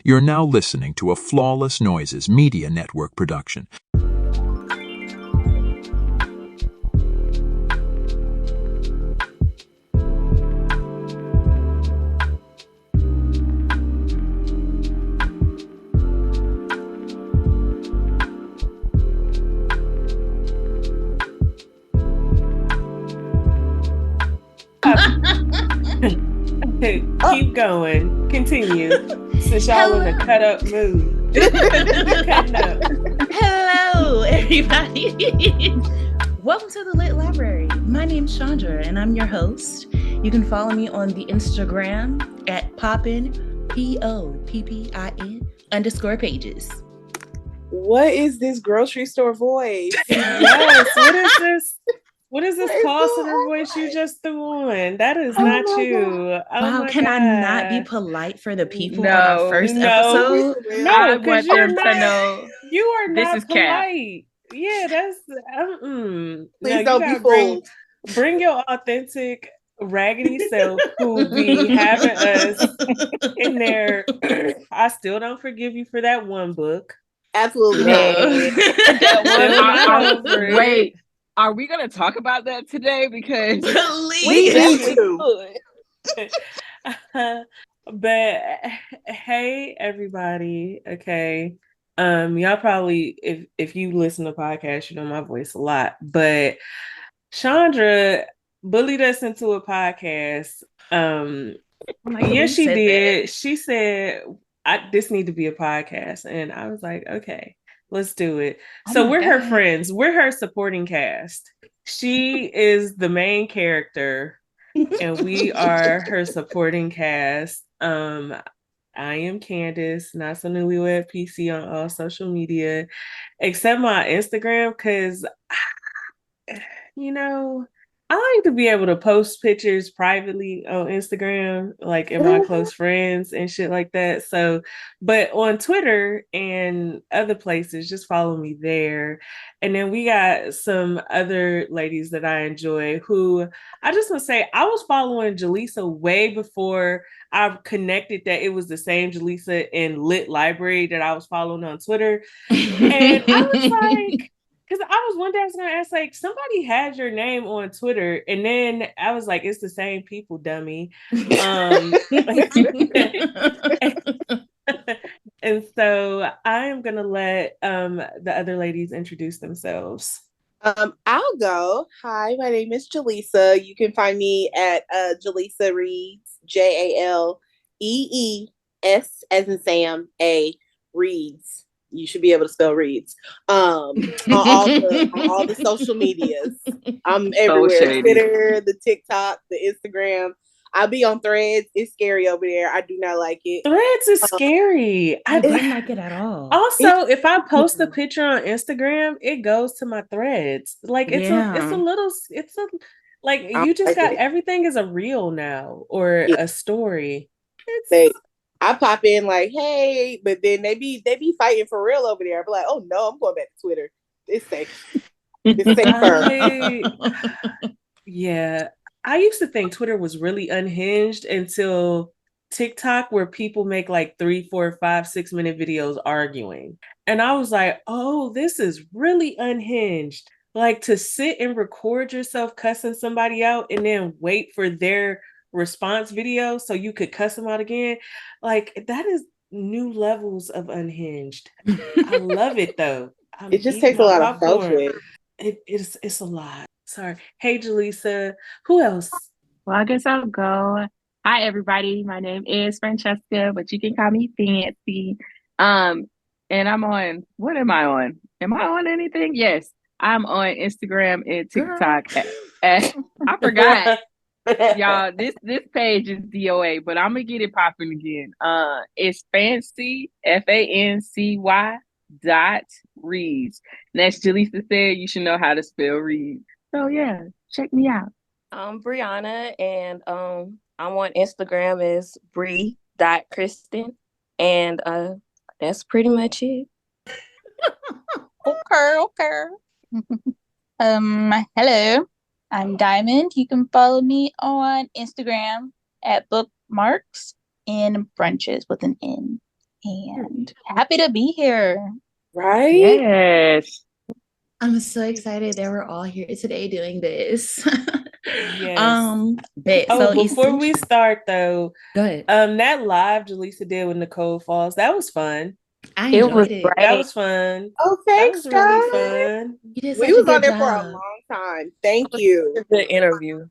You're now listening to a Flawless Noises Media Network production. Keep going. Continue. Since y'all in a cut up mood. Cutting up. Hello, everybody. Welcome to the Lit Library. My name's Shawndra, and I'm your host. You can follow me on the Instagram at poppin, POPPIN _pages. What is this grocery store voice? Yes. What is this? What is this call center voice you just threw on? That is not you. Wow, can I not be polite for the people on our first No. episode? No, because you're them not. to know You are this not is cap. polite. Yeah, that's. Please don't be fooled. Bring your authentic raggedy self who be having us in there. I still don't forgive you for that one book. Absolutely not. Wait, are we going to talk about that today? Because we need to. But hey, everybody. Okay. Y'all probably, if you listen to podcasts, you know my voice a lot. But Shawndra bullied us into a podcast. Yes, she did. That. She said, this need to be a podcast. And I was like, okay, let's do it. So we're her friends. We're her supporting cast. She is the main character and we are her supporting cast. I am Candice, not so newlywed PC on all social media, except my Instagram, because, you know, I like to be able to post pictures privately on Instagram, like in my close friends and shit like that. So, but on Twitter and other places, just follow me there. And then we got some other ladies that I enjoy who I just want to say, I was following Jaleesa way before I connected that it was the same Jaleesa in Lit Library that I was following on Twitter. And I was like, because I was one day I was gonna ask, like, somebody had your name on Twitter, and then I was like, it's the same people, dummy. And so I am gonna let the other ladies introduce themselves. I'll go. Hi, my name is Jaleesa. You can find me at Jaleesa Reads, JALEES as in Sam, A Reads. You should be able to spell reads. On all the social medias. I'm everywhere. Twitter, the TikTok, the Instagram. I'll be on Threads. It's scary over there. I do not like it. Threads is scary. I didn't like it at all. Also, if I post a picture on Instagram, it goes to my Threads. Like you just got everything is a reel now or a story. I pop in like, hey, but then they be fighting for real over there. I be like, oh no, I'm going back to Twitter. It's safe. It's safer. Yeah. I used to think Twitter was really unhinged until TikTok, where people make like 3, 4, 5, 6 minute videos arguing. And I was like, oh, this is really unhinged. Like to sit and record yourself cussing somebody out and then wait for their response video so you could cuss them out again. Like that is new levels of unhinged. I love it though. It just takes a lot of focus. It's a lot. Sorry. Hey Jaleesa. Who else? Well, I guess I'll go. Hi everybody. My name is Francesca, but you can call me Fancy. And I'm on, what am I on? Am I on anything? Yes. I'm on Instagram and TikTok. I forgot. Y'all, this page is DOA, but I'm gonna get it popping again. It's Fancy FANCY .reads. And as Jaleesa said, you should know how to spell read. So yeah, check me out. I'm Brianna, and I'm on Instagram as Bree.Kristen, and that's pretty much it. Okay. Hello. I'm Diamond. You can follow me on Instagram at bookmarks and brunches with an N. and happy to be here. Right? Yes. I'm so excited that we're all here today doing this. Yes. Before we start though, go ahead. That live Jaleesa did with Nicole Falls, that was fun. I enjoyed it. That was fun. Oh, that thanks, was really guys. fun. You did We such a was good on there job. for a long time. Thank you. Good interview.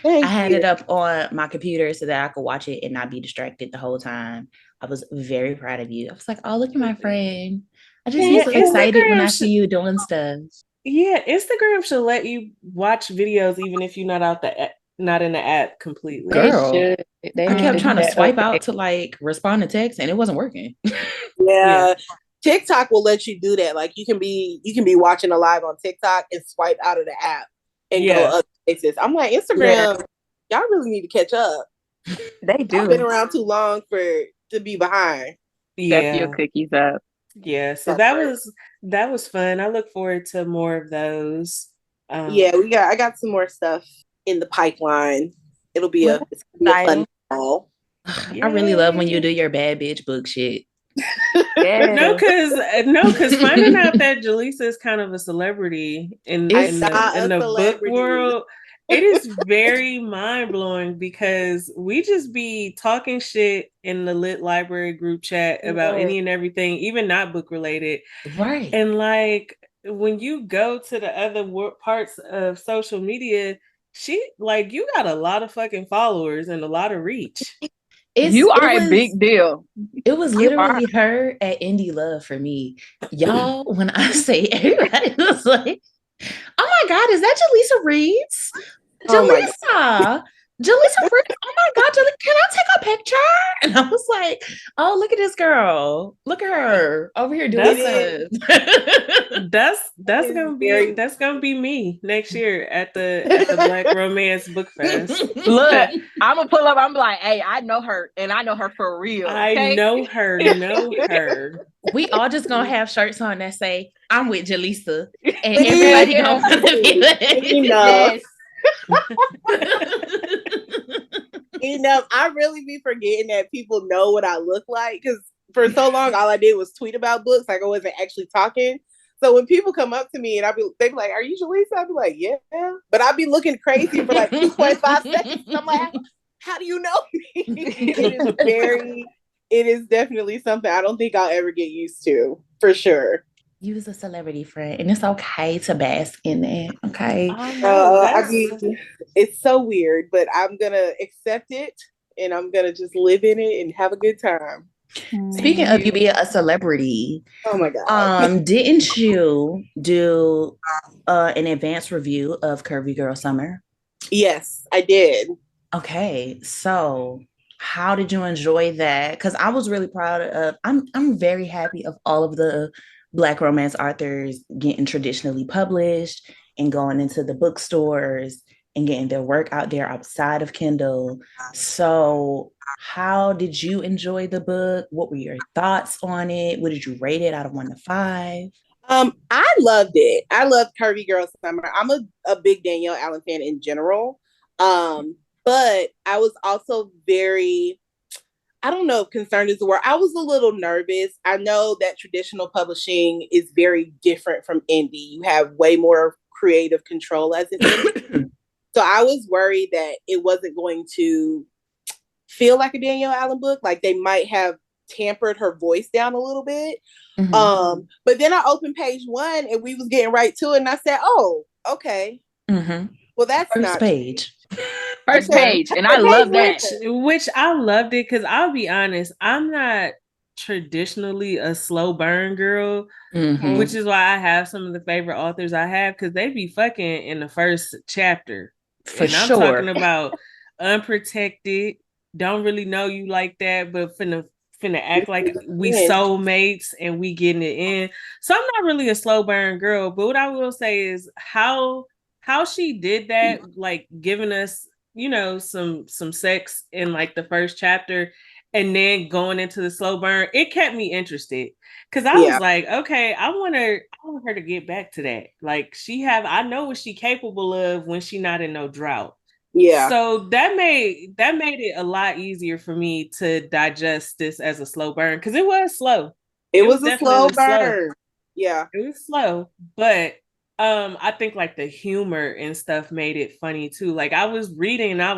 I had it up on my computer so that I could watch it and not be distracted the whole time. I was very proud of you. I was like, oh, look at my friend. I just get so excited when I see you doing stuff. Yeah, Instagram should let you watch videos even if you're not in the app completely. Girl, I kept trying to swipe out to like respond to text and it wasn't working. Yeah. TikTok will let you do that. Like you can be watching a live on TikTok and swipe out of the app and go other places. I'm like, Instagram, y'all really need to catch up. They do. I've been around too long to be behind. Step your cookies up. Yeah, so that was fun. I look forward to more of those. I got some more stuff in the pipeline. It's gonna be a fun fall. I really love when you do your bad bitch book shit. No, because finding out that Jaleesa is kind of a celebrity in the book world, it is very mind-blowing because we just be talking shit in the Lit Library group chat about any and everything, even not book related. Right. And like when you go to the other parts of social media, you got a lot of fucking followers and a lot of reach. You are a big deal. It was literally her at Indie Love for me. Y'all, when I say everybody was like, oh my God, is that Jaleesa Reeds? Jaleesa. Jaleesa Reeds. Oh my God, can I take a picture? And I was like, oh, look at this girl. Look at her over here doing this. That's gonna be me next year at the Black Romance Book Fest. Look, I'm gonna pull up. I'm like, hey, I know her, and I know her for real. Okay? I know her. We all just gonna have shirts on that say, I'm with Jaleesa. And everybody gonna be like, yes. I really be forgetting that people know what I look like because for so long all I did was tweet about books, like I wasn't actually talking. So when people come up to me and they be like, "Are you Jaleesa?" I'd be like, "Yeah," but I'd be looking crazy for like 2.5 seconds. I'm like, "How do you know me?" It is definitely something I don't think I'll ever get used to, for sure. You was a celebrity friend, and it's okay to bask in it. Okay. It's so weird, but I'm gonna accept it, and I'm gonna just live in it and have a good time. Speaking of you being a celebrity, oh my God, didn't you do an advanced review of Curvy Girl Summer? Yes, I did. Okay, so how did you enjoy that? Because I was really proud of. I'm very happy of all of the Black romance authors getting traditionally published and going into the bookstores and getting their work out there outside of Kindle. So how did you enjoy the book? What were your thoughts on it? What did you rate it out of 1 to 5? I loved it. I loved Curvy Girl Summer. I'm a big Danielle Allen fan in general. But I was also very, I don't know if concerned is the word. I was a little nervous. I know that traditional publishing is very different from indie. You have way more creative control as an indie. So I was worried that it wasn't going to feel like a Danielle Allen book. Like they might have tampered her voice down a little bit. Mm-hmm. But then I opened page 1 and we was getting right to it. And I said, oh, okay. Mm-hmm. Well, that's first not page. First page. And I love that. Which I loved it because I'll be honest, I'm not traditionally a slow burn girl, which is why I have some of the favorite authors I have because they be fucking in the first chapter. For sure. I'm talking about unprotected, don't really know you like that, but finna act like we soulmates and we getting it in. So I'm not really a slow burn girl, but what I will say is how she did that, like giving us, some sex in like the first chapter and then going into the slow burn, it kept me interested because I was like, okay, I want her to get back to that. Like I know what she capable of when she not in no drought. Yeah. So that made it a lot easier for me to digest this as a slow burn, because it was slow. It was a slow definitely burn. Yeah. It was slow, but I think like the humor and stuff made it funny too. Like I was reading and I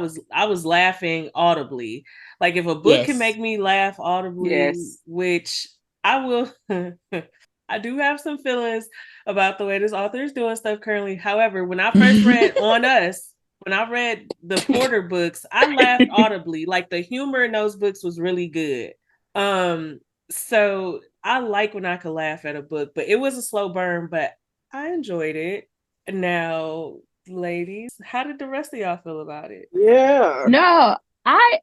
was laughing audibly. Like if a book can make me laugh audibly, which I will I do have some feelings about the way this author is doing stuff currently. However, when I first read On Us, when I read the Porter books, I laughed audibly. Like the humor in those books was really good. So I like when I could laugh at a book, but it was a slow burn, but I enjoyed it. Now, ladies, how did the rest of y'all feel about it? Yeah. No, I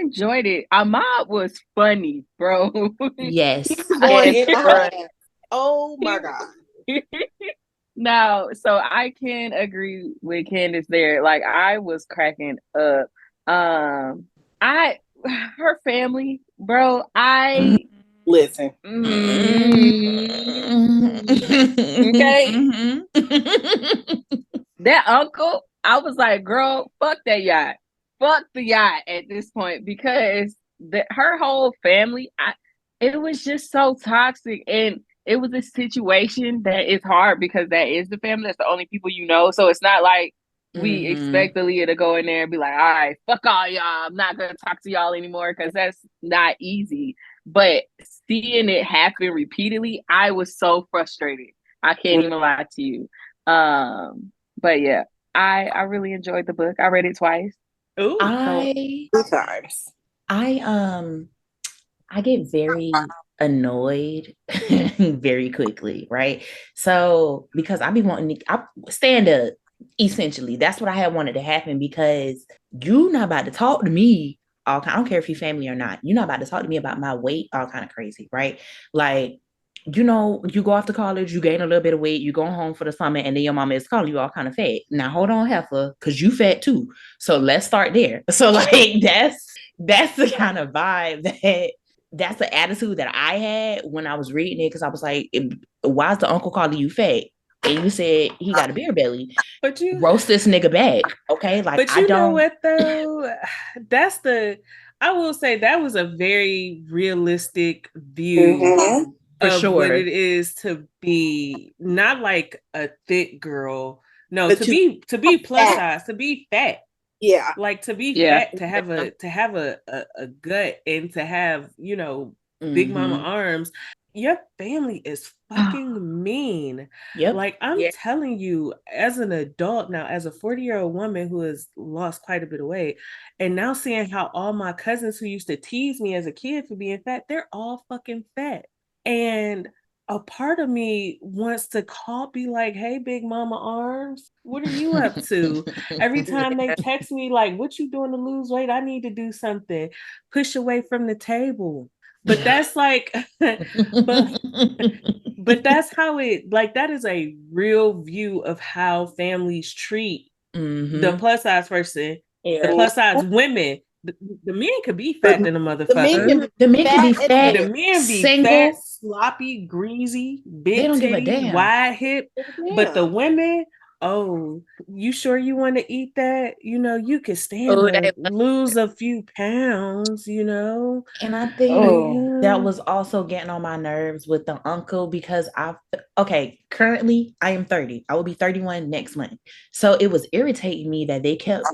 enjoyed it. Ahmad was funny, bro. Yes. Oh my God. No, so I can agree with Candice there. Like I was cracking up. Her family, bro, listen. Okay. That uncle, I was like, girl, fuck that yacht. Fuck the yacht at this point, because her whole family, it was just so toxic. And it was a situation that is hard because that is the family. That's the only people you know. So it's not like we expect Aaliyah to go in there and be like, all right, fuck all y'all. I'm not going to talk to y'all anymore, because that's not easy. But seeing it happen repeatedly, I was so frustrated. I can't even lie to you. But yeah, I really enjoyed the book. I read it twice. Ooh, 2 times. I get very annoyed very quickly, right? So because I be wanting to stand up, essentially. That's what I had wanted to happen, because you not about to talk to me I don't care if you're family or not. You're not about to talk to me about my weight, all kind of crazy, right? Like, you know, you go off to college, you gain a little bit of weight, you go home for the summer, and then your mama is calling you all kind of fat. Now, hold on, heifer, because you fat too. So let's start there. So, like, that's the kind of vibe that's the attitude that I had when I was reading it, because I was like, why is the uncle calling you fat? And you said he got a beer belly. But you roast this nigga back, okay? Like, but you know what though? I will say that was a very realistic view of what it is to be not like a thick girl. No, but to be plus size, to be fat. Yeah. Like to be fat, to have a gut, and to have, you know, big mama arms. Your family is fucking mean. Yep. Like I'm telling you, as an adult now, as a 40-year-old woman who has lost quite a bit of weight, and now seeing how all my cousins who used to tease me as a kid for being fat, they're all fucking fat. And a part of me wants to be like, hey, big mama arms, what are you up to? Every time they text me, like, what you doing to lose weight? I need to do something. Push away from the table. But that's like, but that's how that is a real view of how families treat the plus size person, the plus size women. The men could be fat than a motherfucker. The men can be fat. The men be single, fat, sloppy, greasy, big titty, wide hip. But the women, oh, you sure you want to eat that? You know, you could stand to lose a few pounds, you know. And I think that was also getting on my nerves with the uncle, because currently I am 30. I will be 31 next month. So it was irritating me that they kept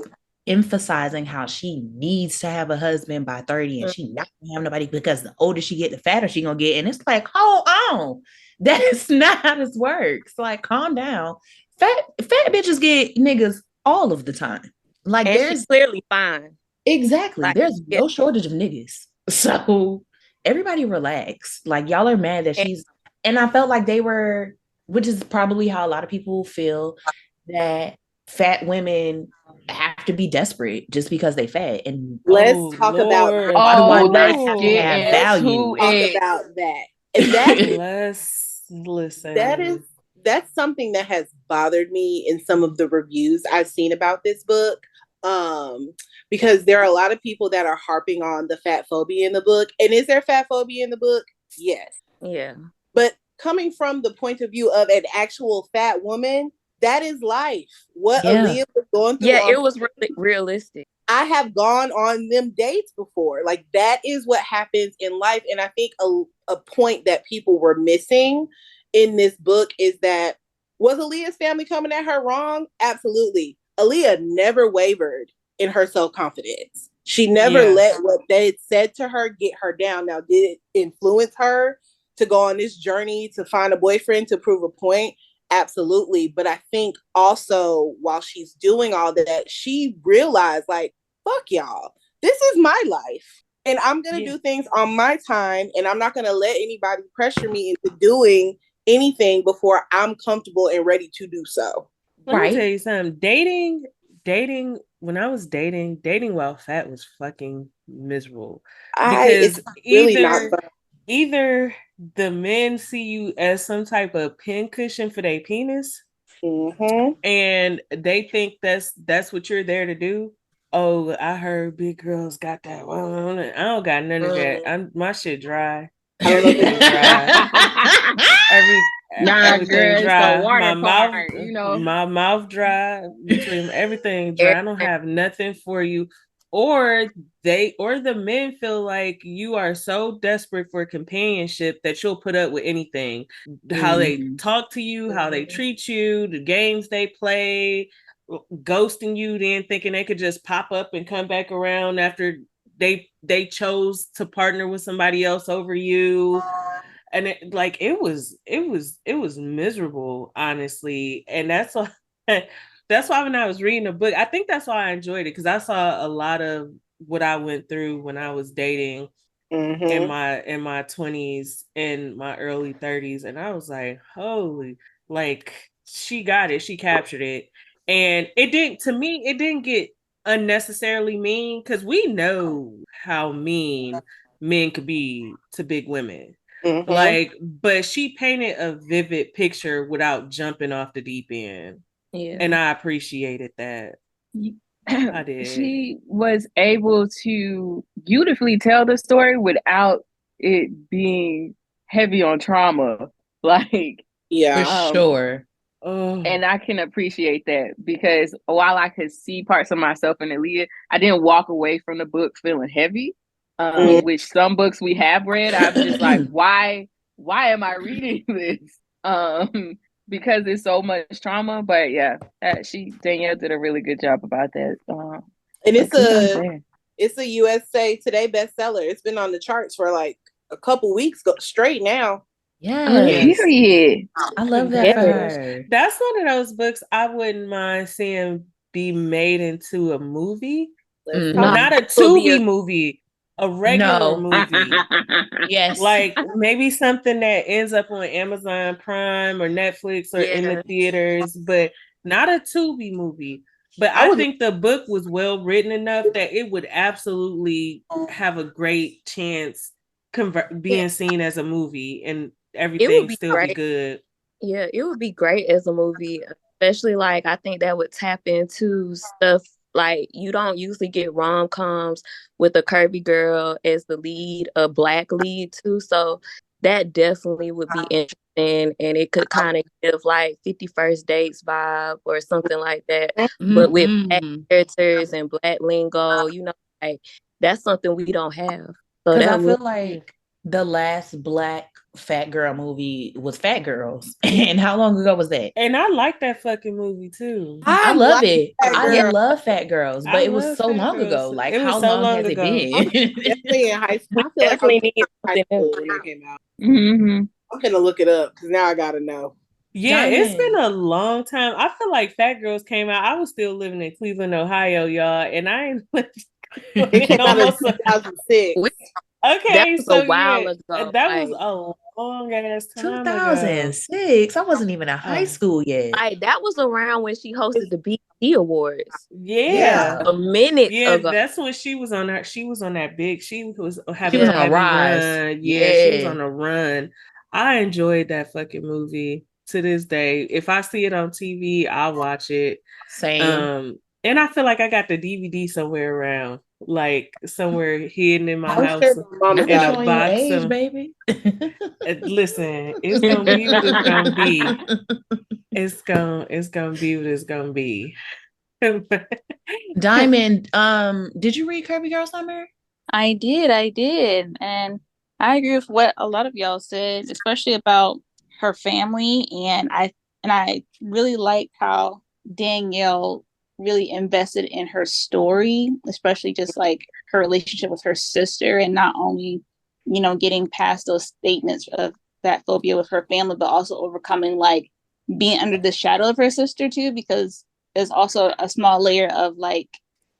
emphasizing how she needs to have a husband by 30 and she not gonna have nobody, because the older she get, the fatter she gonna get. And it's like, hold on, that is not how this works. Like, calm down. Fat bitches get niggas all of the time. Like, and there's clearly fine. Exactly. Like, there's no shortage of niggas. So everybody relax. Like, y'all are mad that she's, and I felt like they were, which is probably how a lot of people feel, that fat women have to be desperate just because they fat. And let's talk about value. Talk about that. And that let's listen. That's something that has bothered me in some of the reviews I've seen about this book. Because there are a lot of people that are harping on the fat phobia in the book. And is there fat phobia in the book? Yes. Yeah. But coming from the point of view of an actual fat woman, that is life. What Aaliyah was going through. Yeah, it was really realistic. I have gone on them dates before. Like, that is what happens in life. And I think a point that people were missing in this book is that, was Aaliyah's family coming at her wrong? Absolutely. Aaliyah never wavered in her self-confidence. She never let what they said to her get her down. Now, did it influence her to go on this journey to find a boyfriend to prove a point? Absolutely. But I think also while she's doing all that, she realized, like, fuck y'all. This is my life. And I'm going to do things on my time. And I'm not going to let anybody pressure me into doing anything before I'm comfortable and ready to do so. Let me tell you something. Dating, when I was dating while fat was fucking miserable. Because either the men see you as some type of pincushion for their penis, and they think that's what you're there to do. Oh, I heard big girls got that. Well, I don't got none of that. My shit dry. Everything dry. Everything dry. My mouth dry. Between everything dry. I don't have nothing for you. Or the men feel like you are so desperate for companionship that you'll put up with anything. How they talk to you, how they treat you, the games they play, ghosting you, then thinking they could just pop up and come back around after they chose to partner with somebody else over you. And it was miserable, honestly. And that's why when I was reading the book, I think that's why I enjoyed it, because I saw a lot of what I went through when I was dating in my 20s and my early 30s. And I was like, holy, like, she got it. She captured it. And it didn't get unnecessarily mean, because we know how mean men could be to big women. But she painted a vivid picture without jumping off the deep end. Yeah. And I appreciated that. I did. She was able to beautifully tell the story without it being heavy on trauma. Like, for sure. And I can appreciate that, because while I could see parts of myself in Aaliyah, I didn't walk away from the book feeling heavy. Which some books we have read, I'm just like, why am I reading this? Because it's so much trauma. But yeah, Danielle did a really good job about that. And it's a USA Today bestseller. It's been on the charts for like a couple weeks straight now. Period. I love that for her. That's one of those books I wouldn't mind seeing be made into a movie. Not a Tubi movie. A regular movie. Yes. Like maybe something that ends up on Amazon Prime or Netflix or in the theaters, but not a Tubi movie. But I think the book was well written enough that it would absolutely have a great chance being seen as a movie, and everything still be good. Yeah, it would be great as a movie, especially like I think that would tap into stuff. Like, you don't usually get rom-coms with a curvy girl as the lead, a black lead too. So that definitely would be interesting, and it could kind of give like 50 First Dates vibe or something like that. But with black characters and black lingo, like that's something we don't have. So I feel like the last black fat girl movie was Fat Girls. And how long ago was that? And I like that fucking movie too. I love it. I love Fat Girls, but it was so long ago. Like, how long has it been? Definitely in high school. I feel like high school when it came out. I'm gonna look it up because now I gotta know. Yeah, it's been a long time. I feel like Fat Girls came out. I was still living in Cleveland, Ohio, y'all, and I ain't. It came out in 2006. Okay, that was a while ago. That was a long ass time 2006. I wasn't even in high school yet. That was around when she hosted the BET Awards. Yeah, a minute ago. That's when she was on her. She was on that big. She was having on a rise. Run. Yeah, she was on a run. I enjoyed that fucking movie to this day. If I see it on TV, I'll watch it. Same. And I feel like I got the DVD somewhere around, like somewhere hidden in my house in a box. Age, baby. Listen, it's gonna be what it's gonna be. it's gonna be what it's gonna be. Diamond, did you read Curvy Girl Summer? I did. And I agree with what a lot of y'all said, especially about her family. And I really like how Danielle really invested in her story, especially just like her relationship with her sister, and not only, getting past those statements of that phobia with her family, but also overcoming like being under the shadow of her sister too, because there's also a small layer of like,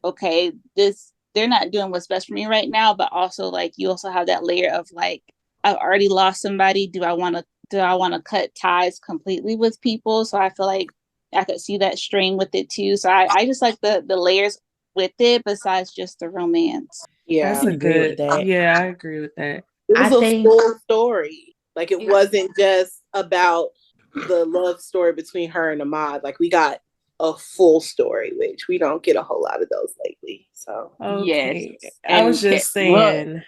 okay, this they're not doing what's best for me right now, but also like you also have that layer of like, I've already lost somebody. Do I want to cut ties completely with people? So I feel like I could see that strain with it too. So I just like the layers with it besides just the romance. Yeah. That's a agree with good. that. Yeah, I agree with that. It was I a think- full story. Like it wasn't just about the love story between her and Ahmad. Like we got a full story, which we don't get a whole lot of those lately. So Okay. Yes. I was And just saying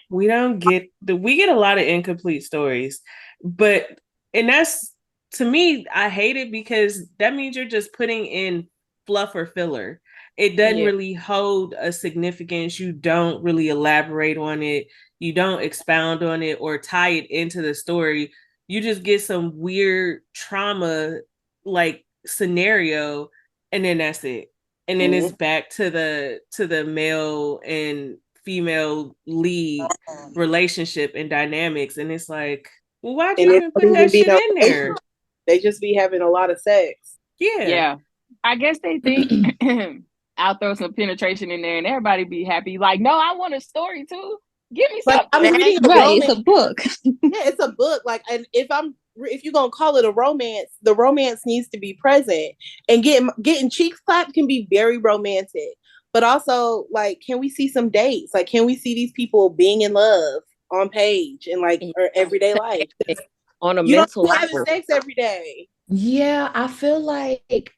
we get a lot of incomplete stories, but and that's, to me, I hate it because that means you're just putting in fluff or filler. It doesn't really hold a significance. You don't really elaborate on it. You don't expound on it or tie it into the story. You just get some weird trauma like scenario, and then that's it. And then it's back to the male and female lead relationship and dynamics, and it's like, well, why'd you even put that shit in there? They just be having a lot of sex. Yeah. I guess they think I'll throw some penetration in there and everybody be happy. Like, no, I want a story too. Give me something. I'm reading it's a book. Yeah, it's a book. Like, and if you're gonna call it a romance, the romance needs to be present. And getting cheeks clapped can be very romantic. But also, like, can we see some dates? Like, can we see these people being in love on page and like or everyday life? On a You mental don't have level. sex every day. Yeah, I feel like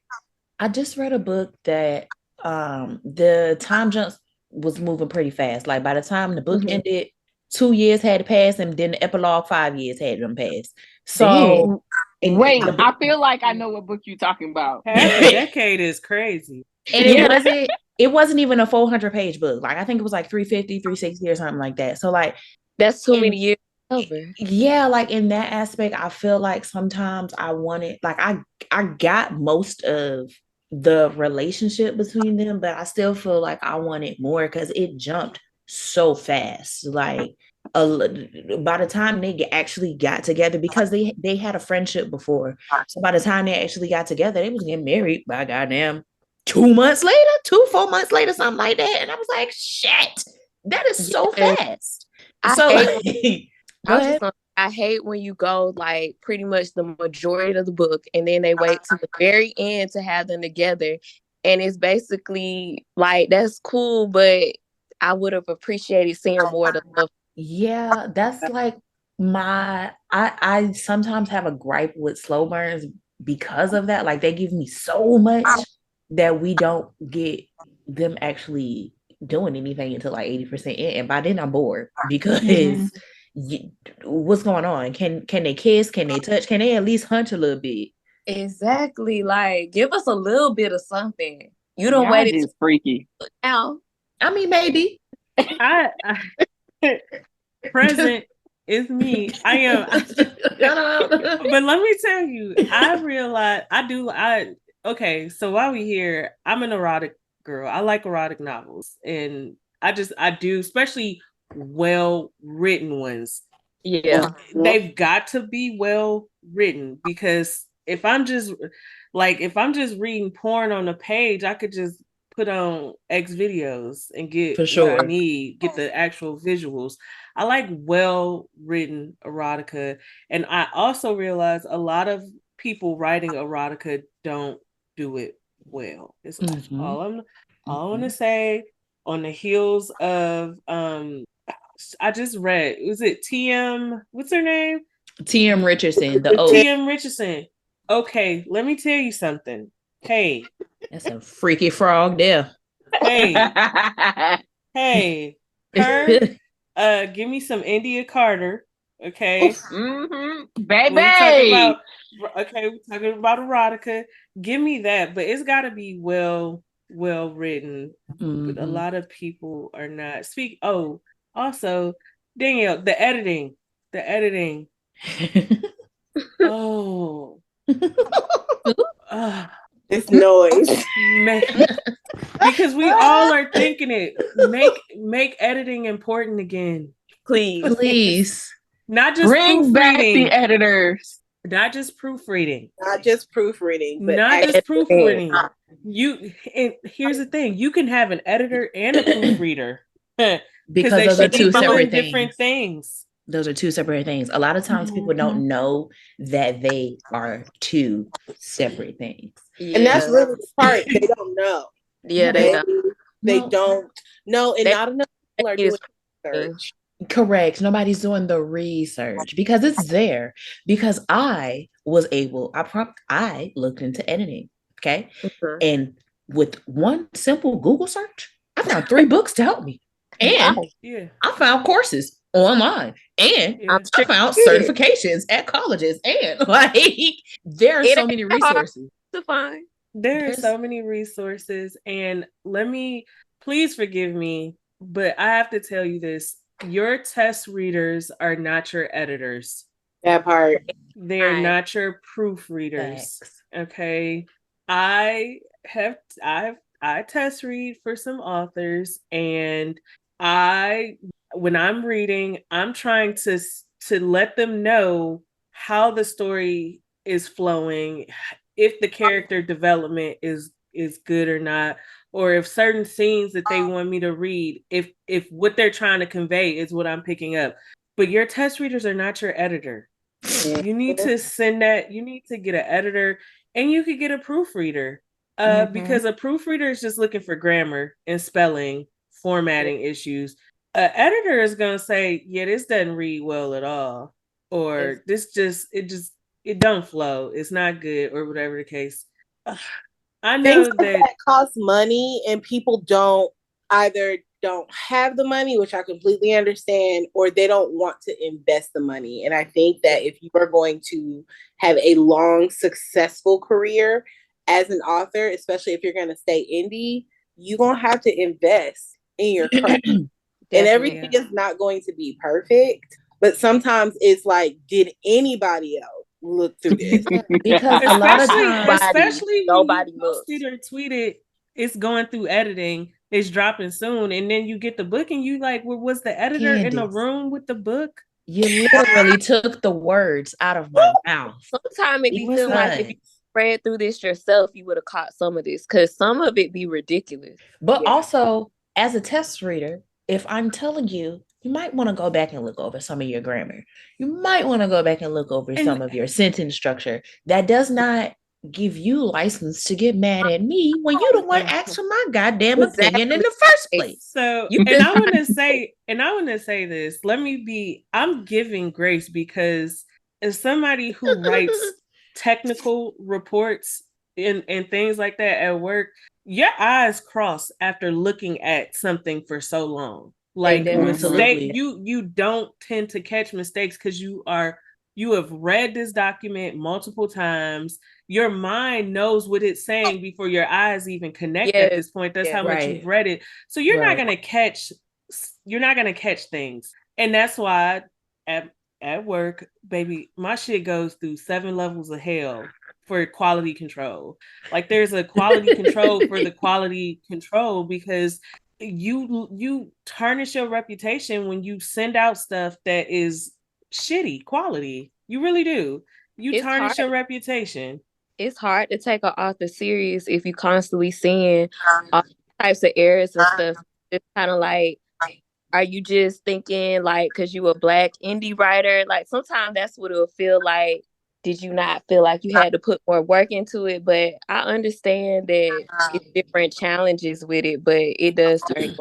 I just read a book that the time jump was moving pretty fast. Like by the time the book ended, 2 years had passed, and then the epilogue 5 years had them passed. So wait, I feel like I know what book you're talking about. Half a decade is crazy. And it wasn't even a 400-page book. Like I think it was like 350, 360 or something like that. So like that's too many years over. Yeah, like in that aspect, I feel like sometimes I wanted, like I got most of the relationship between them, but I still feel like I wanted more because it jumped so fast. Like by the time they actually got together, because they had a friendship before, so by the time they actually got together, they was getting married by goddamn 2 months later, 4 months later, something like that. And I was like, shit, that is so fast. I hate when you go like pretty much the majority of the book and then they wait to the very end to have them together. And it's basically like, that's cool, but I would have appreciated seeing more of the love. Yeah, that's like I sometimes have a gripe with slow burns because of that. Like they give me so much that we don't get them actually doing anything until like 80% in. And by then I'm bored because what's going on? Can they kiss? Can they touch? Can they at least hunt a little bit? Exactly. Like, give us a little bit of something. You don't wait. It's freaky. Now, I mean, maybe. I present is me. I am. But let me tell you, I realize okay, so while we here, I'm an erotic girl. I like erotic novels, and I do, especially well written ones. Yeah, they've got to be well written, because if I'm just reading porn on a page, I could just put on X videos and get what I need, get the actual visuals. I like well written erotica, and I also realize a lot of people writing erotica don't do it well. It's all I want to say. On the heels of I just read, was it TM? What's her name? TM Richardson. TM Richardson. Okay, let me tell you something. Hey, that's a freaky frog there. Hey, her. Give me some India Carter. Okay. Baby. We're talking about erotica. Give me that, but it's got to be well written. But a lot of people are not. Also, Danielle, the editing. Oh. This noise. Because we all are thinking it. Make editing important again. Please. Not just bring back proofreading. the editors. Not just proofreading. Not just proofreading, but not just proofreading. And here's the thing: you can have an editor and a proofreader because those are two separate different things. Those are two separate things. A lot of times people don't know that they are two separate things. Yeah. And that's really the part. They don't know. Yeah, they don't know. And not enough people are doing research. Correct. Nobody's doing the research because it's there. Because I looked into editing. Okay. And with one simple Google search, I found 3 books to help me. And I found courses online. And I found certifications at colleges. And there are so many resources to find. There are so many resources. And please forgive me, but I have to tell you this. Your test readers are not your editors. That part. They are not your proofreaders. Okay. I test read for some authors, and when I'm reading, I'm trying to let them know how the story is flowing, if the character development is good or not, or if certain scenes that they want me to read, if what they're trying to convey is what I'm picking up. But your test readers are not your editor. You need to you need to get an editor, and you could get a proofreader. Because a proofreader is just looking for grammar and spelling, formatting issues. An editor is gonna say, yeah, this doesn't read well at all, or it don't flow, it's not good, or whatever the case. I know that costs money, and people either don't have the money, which I completely understand, or they don't want to invest the money. And I think that if you are going to have a long, successful career as an author, especially if you're going to stay indie, you're going to have to invest in your craft. And everything is not going to be perfect, but sometimes it's like, did anybody else look through this? Because a lot of times, especially nobody posted or tweeted, it's going through editing, it's dropping soon, and then you get the book and you like, well, was the editor in the room with the book? You literally took the words out of my mouth. Sometimes it be feeling like if you read through this yourself, you would have caught some of this, because some of it be ridiculous. But also, as a test reader, if I'm telling you, you might want to go back and look over some of your grammar. You might want to go back and look over some of your sentence structure. That does not give you license to get mad at me when you the one asked for my goddamn opinion in the first place. So, and I want to say this. I'm giving grace, because as somebody who writes technical reports and things like that at work, your eyes cross after looking at something for so long. Like mistake, you don't tend to catch mistakes because you have read this document multiple times. Your mind knows what it's saying before your eyes even connect at this point. That's how much you've read it. So you're not gonna catch things. And that's why at work, baby, my shit goes through 7 levels of hell for quality control. Like, there's a quality control for the quality control, because you tarnish your reputation when you send out stuff that is shitty quality. You really do. You tarnish your reputation. It's hard to take an author serious if you constantly seeing all types of errors and stuff. It's kind of like, are you just thinking like because you a Black indie writer? Like, sometimes that's what it'll feel like. Did you not feel like you had to put more work into it? But I understand that it's different challenges with it, but it does turn.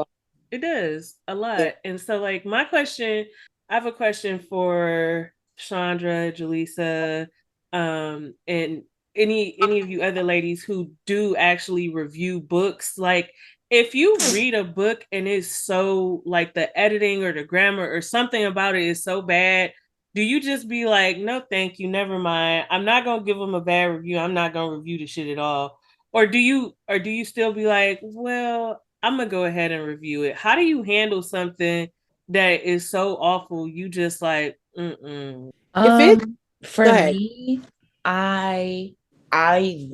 It does a lot. And so, like, I have a question for Shawndra, Jaleesa, and any of you other ladies who do actually review books. Like, if you read a book and it's so, like, the editing or the grammar or something about it is so bad, do you just be like, no, thank you, never mind. I'm not gonna give them a bad review. I'm not gonna review the shit at all. Or do you still be like, well, I'm gonna go ahead and review it? How do you handle something that is so awful? You just like, mm-mm. If it For me, I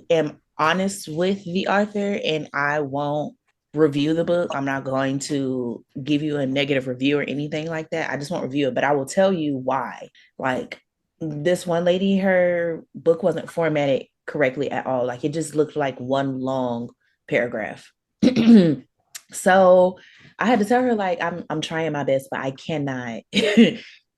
am honest with the author and I won't review the book. I'm not going to give you a negative review or anything like that. I just won't review it, but I will tell you why. Like this one lady, her book wasn't formatted correctly at all. Like it just looked like one long paragraph. So I had to tell her like I'm trying my best, but I cannot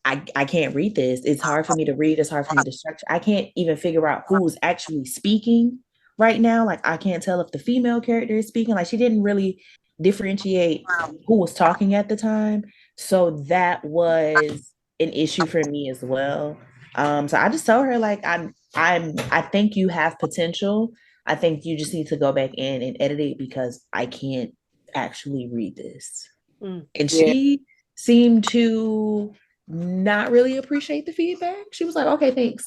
I can't read this. It's hard for me to read. It's hard for me to structure. I can't even figure out who's actually speaking right now. Like I can't tell if the female character is speaking. Like she didn't really differentiate who was talking at the time. So that was an issue for me as well. So I just told her like I think you have potential. I think you just need to go back in and edit it because I can't actually read this. And she seemed to not really appreciate the feedback. She was like, okay, thanks.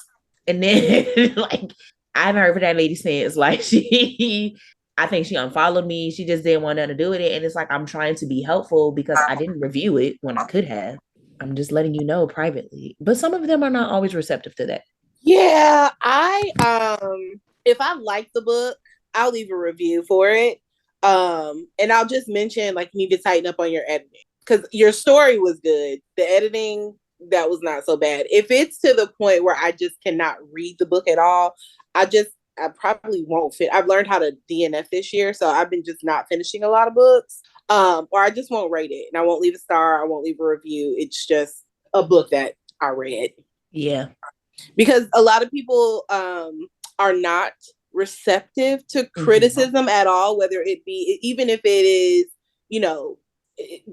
And then like I haven't heard from that lady since. Like I think she unfollowed me. She just didn't want nothing to do with it. And it's like I'm trying to be helpful because I didn't review it when I could have. I'm just letting you know privately. But some of them are not always receptive to that. Yeah, if I like the book, I'll leave a review for it. And I'll just mention like you need to tighten up on your editing because your story was good. The editing, that was not so bad. If it's to the point where I just cannot read the book at all, I probably won't fit. I've learned how to DNF this year, so I've been just not finishing a lot of books. Or I just won't rate it and I won't leave a star. I won't leave a review. It's just a book that I read. Yeah. Because a lot of people are not receptive to criticism at all, whether it be, even if it is,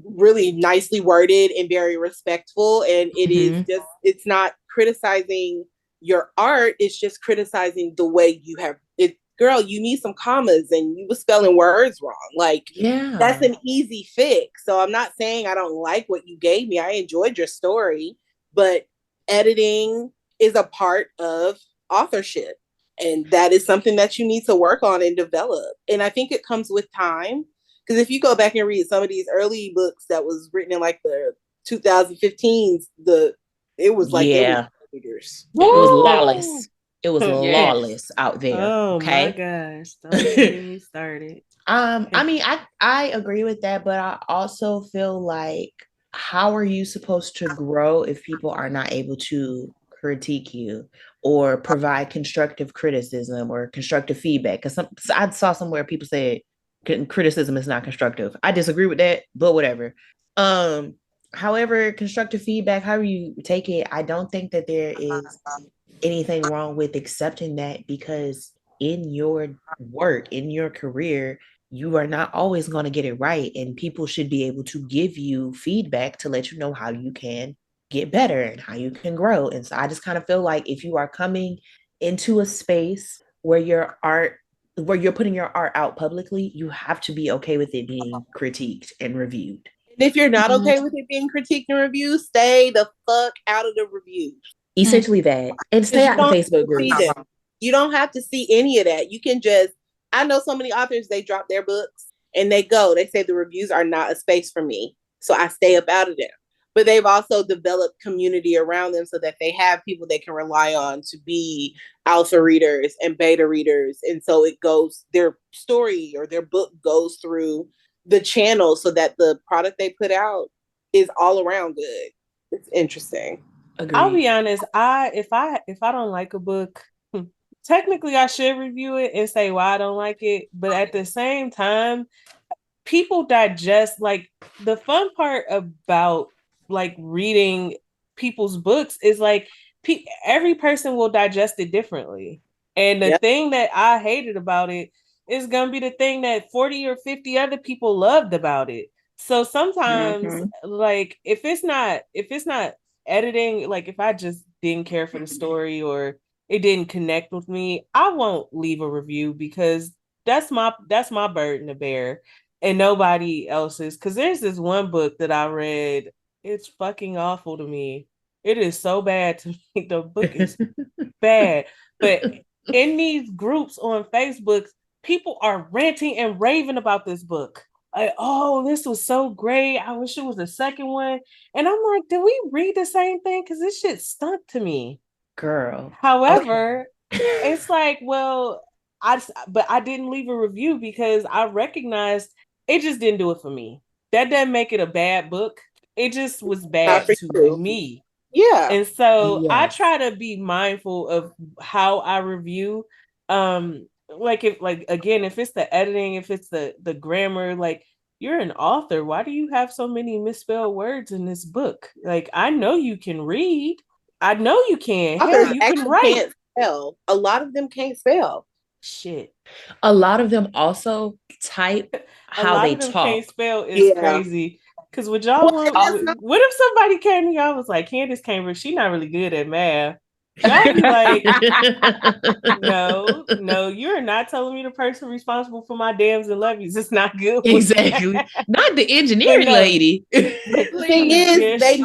really nicely worded and very respectful. And it is just, it's not criticizing your art. It's just criticizing the way you have it. Girl, you need some commas and you were spelling words wrong. Like, that's an easy fix. So I'm not saying I don't like what you gave me. I enjoyed your story, but editing is a part of authorship. And that is something that you need to work on and develop. And I think it comes with time. Because if you go back and read some of these early books that was written in like the 2015s, it was like readers. It was lawless. It was lawless out there. Oh my gosh. Don't get me started. I mean, I agree with that, but I also feel like how are you supposed to grow if people are not able to critique you or provide constructive criticism or constructive feedback? Because I saw somewhere people said criticism is not constructive. I disagree with that, but whatever. However, constructive feedback, however you take it, I don't think that there is anything wrong with accepting that, because in your work, in your career, you are not always going to get it right, and people should be able to give you feedback to let you know how you can get better and how you can grow. And so I just kind of feel like if you are coming into a space where you're putting your art out publicly, you have to be okay with it being critiqued and reviewed. And if you're not okay with it being critiqued and reviewed, stay the fuck out of the reviews. Essentially that. And stay out of Facebook groups. You don't have to see any of that. You can just, I know so many authors, they drop their books and they say the reviews are not a space for me. So I stay up out of them. But they've also developed community around them so that they have people they can rely on to be alpha readers and beta readers. And so their story or their book goes through the channel so that the product they put out is all around good. It's interesting. Agreed. I'll be honest. If I don't like a book, technically I should review it and say why I don't like it. But at the same time, people digest, like, the fun part about like reading people's books is like every person will digest it differently. And the thing that I hated about it is gonna be the thing that 40 or 50 other people loved about it. So sometimes like if it's not editing, like if I just didn't care for the story or it didn't connect with me, I won't leave a review, because that's my burden to bear and nobody else's. Because there's this one book that I read, it's fucking awful to me. It is so bad to me. The book is bad. But in these groups on Facebook, people are ranting and raving about this book. Like, oh, this was so great. I wish it was a second one. And I'm like, did we read the same thing? Because this shit stunk to me. Girl. However, it's like, well, but I didn't leave a review because I recognized it just didn't do it for me. That doesn't make it a bad book. It just was bad to me. Yeah. And so I try to be mindful of how I review. Like if it's the editing, if it's the grammar, like you're an author, why do you have so many misspelled words in this book? Like I know you can read. I know you can. Hell, you can write. Can't spell. A lot of them can't spell. Shit. A lot of them also type how they talk. Can't spell is crazy. Because would y'all what if somebody came to y'all was like, Candice Cambridge, she's not really good at math. Y'all be like, no, you're not telling me the person responsible for my dams and levies is not good. Exactly. Not the engineering lady. The thing is, they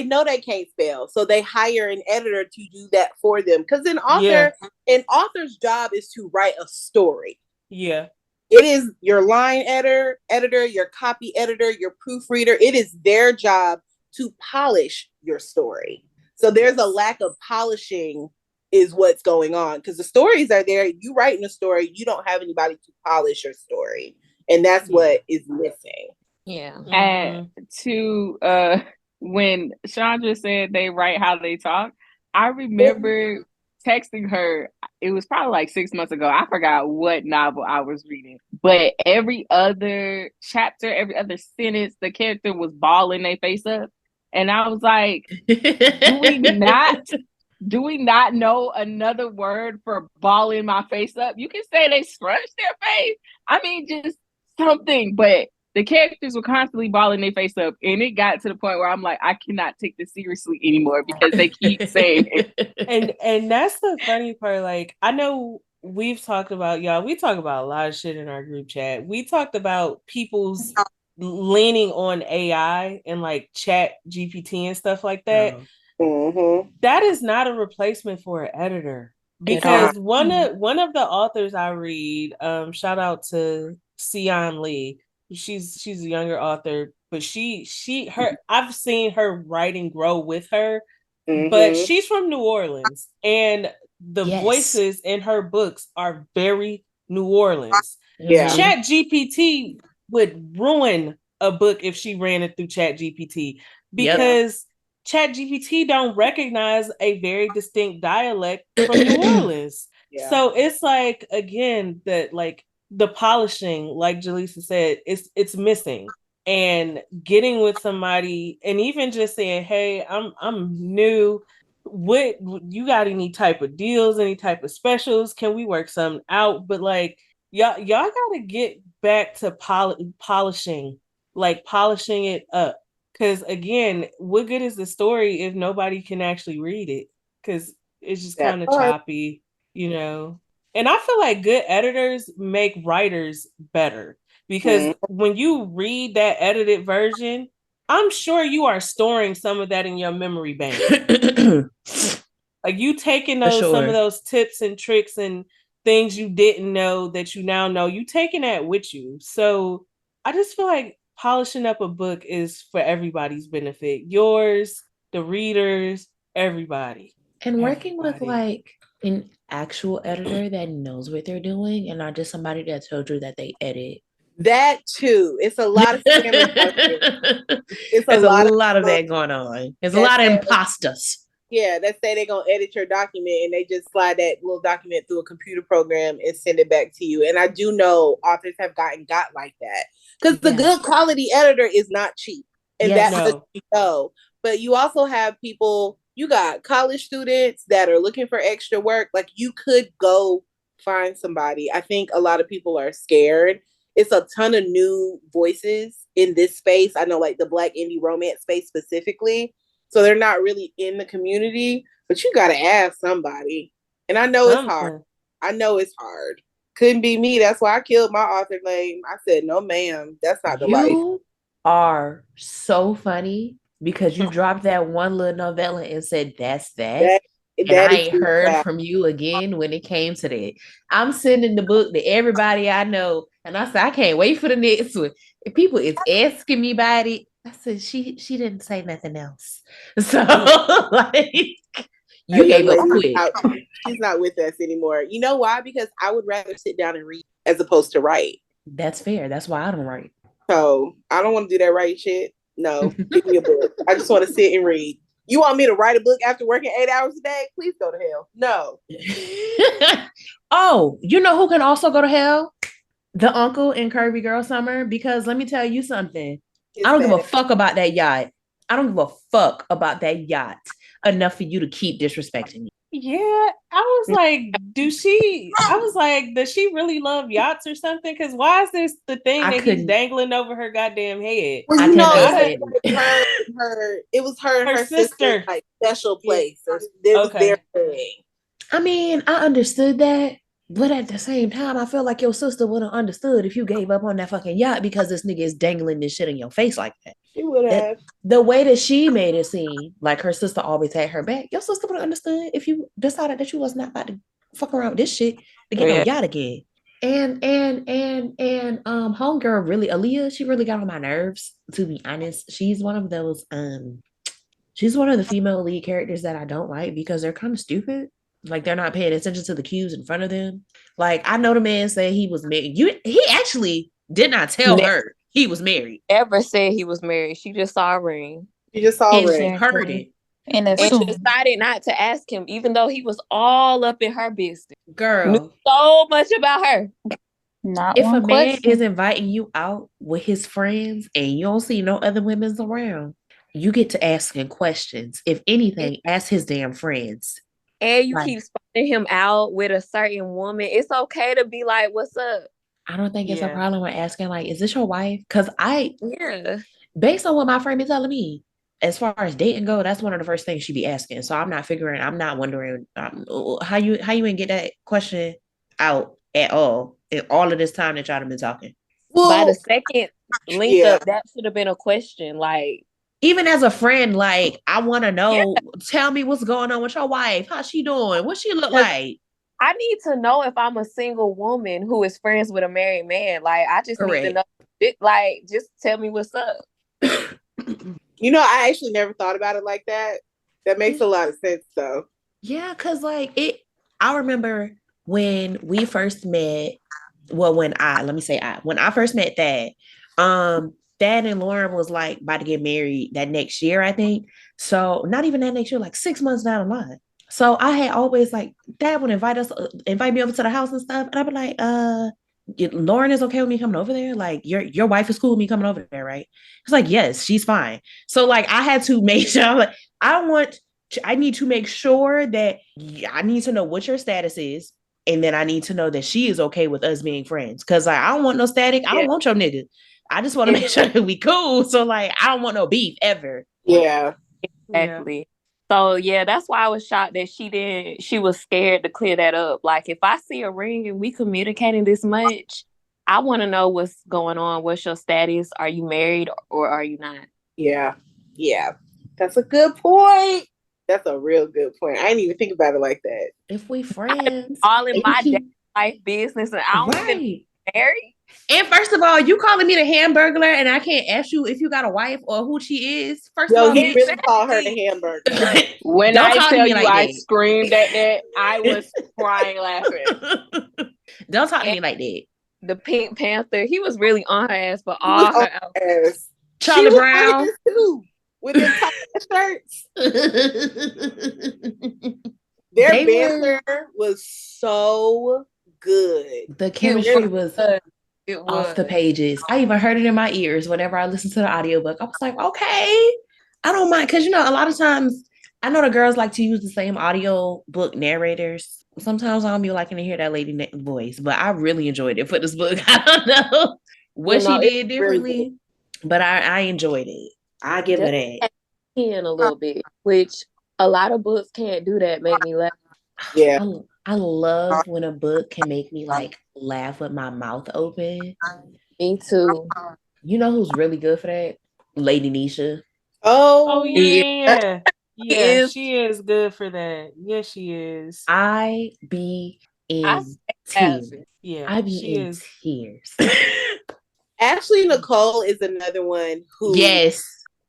know they can't spell, so they hire an editor to do that for them. Because an author's job is to write a story. Yeah. It is your line editor, your copy editor, your proofreader. It is their job to polish your story. So there's a lack of polishing is what's going on, because the stories are there. You writing a story, you don't have anybody to polish your story. And that's what is missing. Yeah. And to when Shawndra said they write how they talk, I remember texting her. It was probably like 6 months ago. I forgot what novel I was reading, but every other chapter, every other sentence, the character was bawling their face up, and I was like, do we not know another word for bawling my face up? You can say they scrunched their face. I mean, just something, but the characters were constantly bawling their face up, and it got to the point where I'm like, I cannot take this seriously anymore because they keep saying it. And that's the funny part. Like, I know we've talked about, y'all, we talk about a lot of shit in our group chat. We talked about people's leaning on AI and like chat GPT and stuff like that. Mm-hmm. That is not a replacement for an editor. Because one of the authors I read, shout out to Sion Lee. She's a younger author, but I've seen her writing grow with her. But she's from New Orleans, and the voices in her books are very New Orleans. Yeah. Chat GPT would ruin a book if she ran it through Chat GPT, because Chat GPT don't recognize a very distinct dialect from New Orleans. Yeah. So it's like, again, that like the polishing, like Jaleesa said, it's missing. And getting with somebody and even just saying, hey, I'm new. What you got, any type of deals, any type of specials? Can we work something out? But like y'all gotta get back to polishing it up. Because again, what good is the story if nobody can actually read it? Because it's just kind of choppy, you know. And I feel like good editors make writers better. Because when you read that edited version, I'm sure you are storing some of that in your memory bank. Like you taking some of those tips and tricks and things you didn't know that you now know, you taking that with you. So I just feel like polishing up a book is for everybody's benefit. Yours, the readers, everybody. And working with like an actual editor that knows what they're doing and not just somebody that told you that they edit. That too. It's a lot of scammers out there. There's a lot of that going on. There's a lot of imposters. Yeah, that say they're gonna edit your document and they just slide that little document through a computer program and send it back to you. And I do know authors have got like that. Because the good quality editor is not cheap. And that's what you know. But you also have people, you got college students that are looking for extra work. Like you could go find somebody. I think a lot of people are scared. It's a ton of new voices in this space. I know like the Black indie romance space specifically. So they're not really in the community, but you got to ask somebody. And I know it's hard. Couldn't be me. That's why I killed my author name. I said, no, ma'am, that's not the life. You are so funny because you dropped that one little novella and said, that's that. And I ain't heard from you again when it came to that. I'm sending the book to everybody I know. And I said, I can't wait for the next one. If people is asking me about it, I said, she didn't say nothing else. So, like, you gave up quick. She's not with us anymore. You know why? Because I would rather sit down and read as opposed to write. That's fair. That's why I don't write. So I don't want to do that writing shit. No, give me a book. I just want to sit and read. You want me to write a book after working 8 hours a day? Please go to hell. No. Oh, you know who can also go to hell? The uncle in Curvy Girl Summer. Because let me tell you something. I don't give a fuck about that yacht. I don't give a fuck about that yacht enough for you to keep disrespecting me. Yeah, I was like, does she really love yachts or something? Because why is this the thing that he's dangling over her goddamn head? Well, you know, it was her and her sister like special place. So it was their thing. I mean, I understood that, but at the same time, I feel like your sister would have understood if you gave up on that fucking yacht because this nigga is dangling this shit in your face like that. She would have. The way that she made it seem like her sister always had her back, your sister would have understood if you decided that you was not about to fuck around with this shit to get no yacht again. And homegirl really, Aaliyah, she really got on my nerves, to be honest. She's one of those she's one of the female lead characters that I don't like because they're kind of stupid. Like, they're not paying attention to the cues in front of them. Like, I know the man said he was married. He actually did not tell her he was married. Ever said he was married. She just saw a ring. She just saw a ring. Heard it. And she decided not to ask him, even though he was all up in her business. Girl. Knew so much about her. Not if a man is inviting you out with his friends and you don't see no other women's around, you get to asking questions. If anything, ask his damn friends. And you keep spotting him out with a certain woman. It's okay to be like, what's up? I don't think it's a problem with asking, like, is this your wife? Because based on what my friend is telling me, as far as dating go, that's one of the first things she be asking. So I'm not wondering how you ain't get that question out at all in all of this time that y'all have been talking. Well, by the second link up, that should have been a question. Like, even as a friend, like, I want to know, tell me what's going on with your wife. How's she doing? What she look like? I need to know if I'm a single woman who is friends with a married man. Like, I just need to know. Like, just tell me what's up. You know, I actually never thought about it like that. That makes a lot of sense, though. Yeah, because, like, I remember when we first met, when I first met Thad, Thad and Lauren was like about to get married that next year, I think. So not even that next year, like 6 months down the line. So I had always like, Dad would invite me over to the house and stuff. And I'd be like, Lauren is okay with me coming over there? Like, your wife is cool with me coming over there, right? It's like, yes, she's fine. So like, I had to make sure, like, I need to make sure that I need to know what your status is. And then I need to know that she is okay with us being friends. Cause like, I don't want no static. I don't want your nigga. I just want to make sure that we cool. So like, I don't want no beef ever. Yeah. Exactly. So yeah, that's why I was shocked that she was scared to clear that up. Like, if I see a ring and we communicating this much, I want to know what's going on. What's your status? Are you married or are you not? Yeah. Yeah. That's a good point. That's a real good point. I didn't even think about it like that. If we friends, all in my life business, and I don't even married. And first of all, you calling me the Hamburglar, and I can't ask you if you got a wife or who she is. First of all, you really call her the Hamburglar. When I tell you, like I screamed at that, I was crying laughing. Don't talk to me like that. The Pink Panther, he was really on her ass for all her ass. Charlie Brown too, with their tight shirts. Their banter was so good. The chemistry was off the pages. I even heard it in my ears whenever I listened to the audiobook. I was like, okay, I don't mind. Because, you know, a lot of times, I know the girls like to use the same audiobook narrators. Sometimes I don't be liking to hear that lady voice, but I really enjoyed it for this book. I don't know what she did differently, but I enjoyed it. I give her that. In a little bit, which a lot of books can't do that, make me laugh. Yeah. I love when a book can make me like laugh with my mouth open. Me too. You know who's really good for that? Lady Nisha. Oh Yeah. yeah, she is good for that. Yes, she is. I be in tears. Yeah, I be she in is. tears. Ashley Nicole is another one who Yes.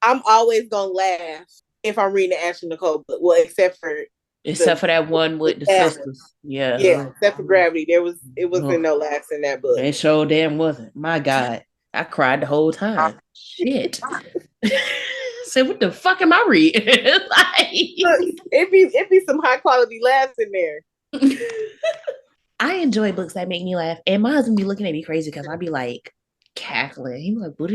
I'm always gonna laugh if I'm reading the Ashley Nicole book. Well, except for that one with the sisters. Yeah. Yeah, except for Gravity. It wasn't no laughs in that book. It sure damn wasn't. My God. I cried the whole time. Shit. Said, what the fuck am I reading? Like, it be some high quality laughs in there. I enjoy books that make me laugh. And my husband be looking at me crazy because I be like cackling. He be like, what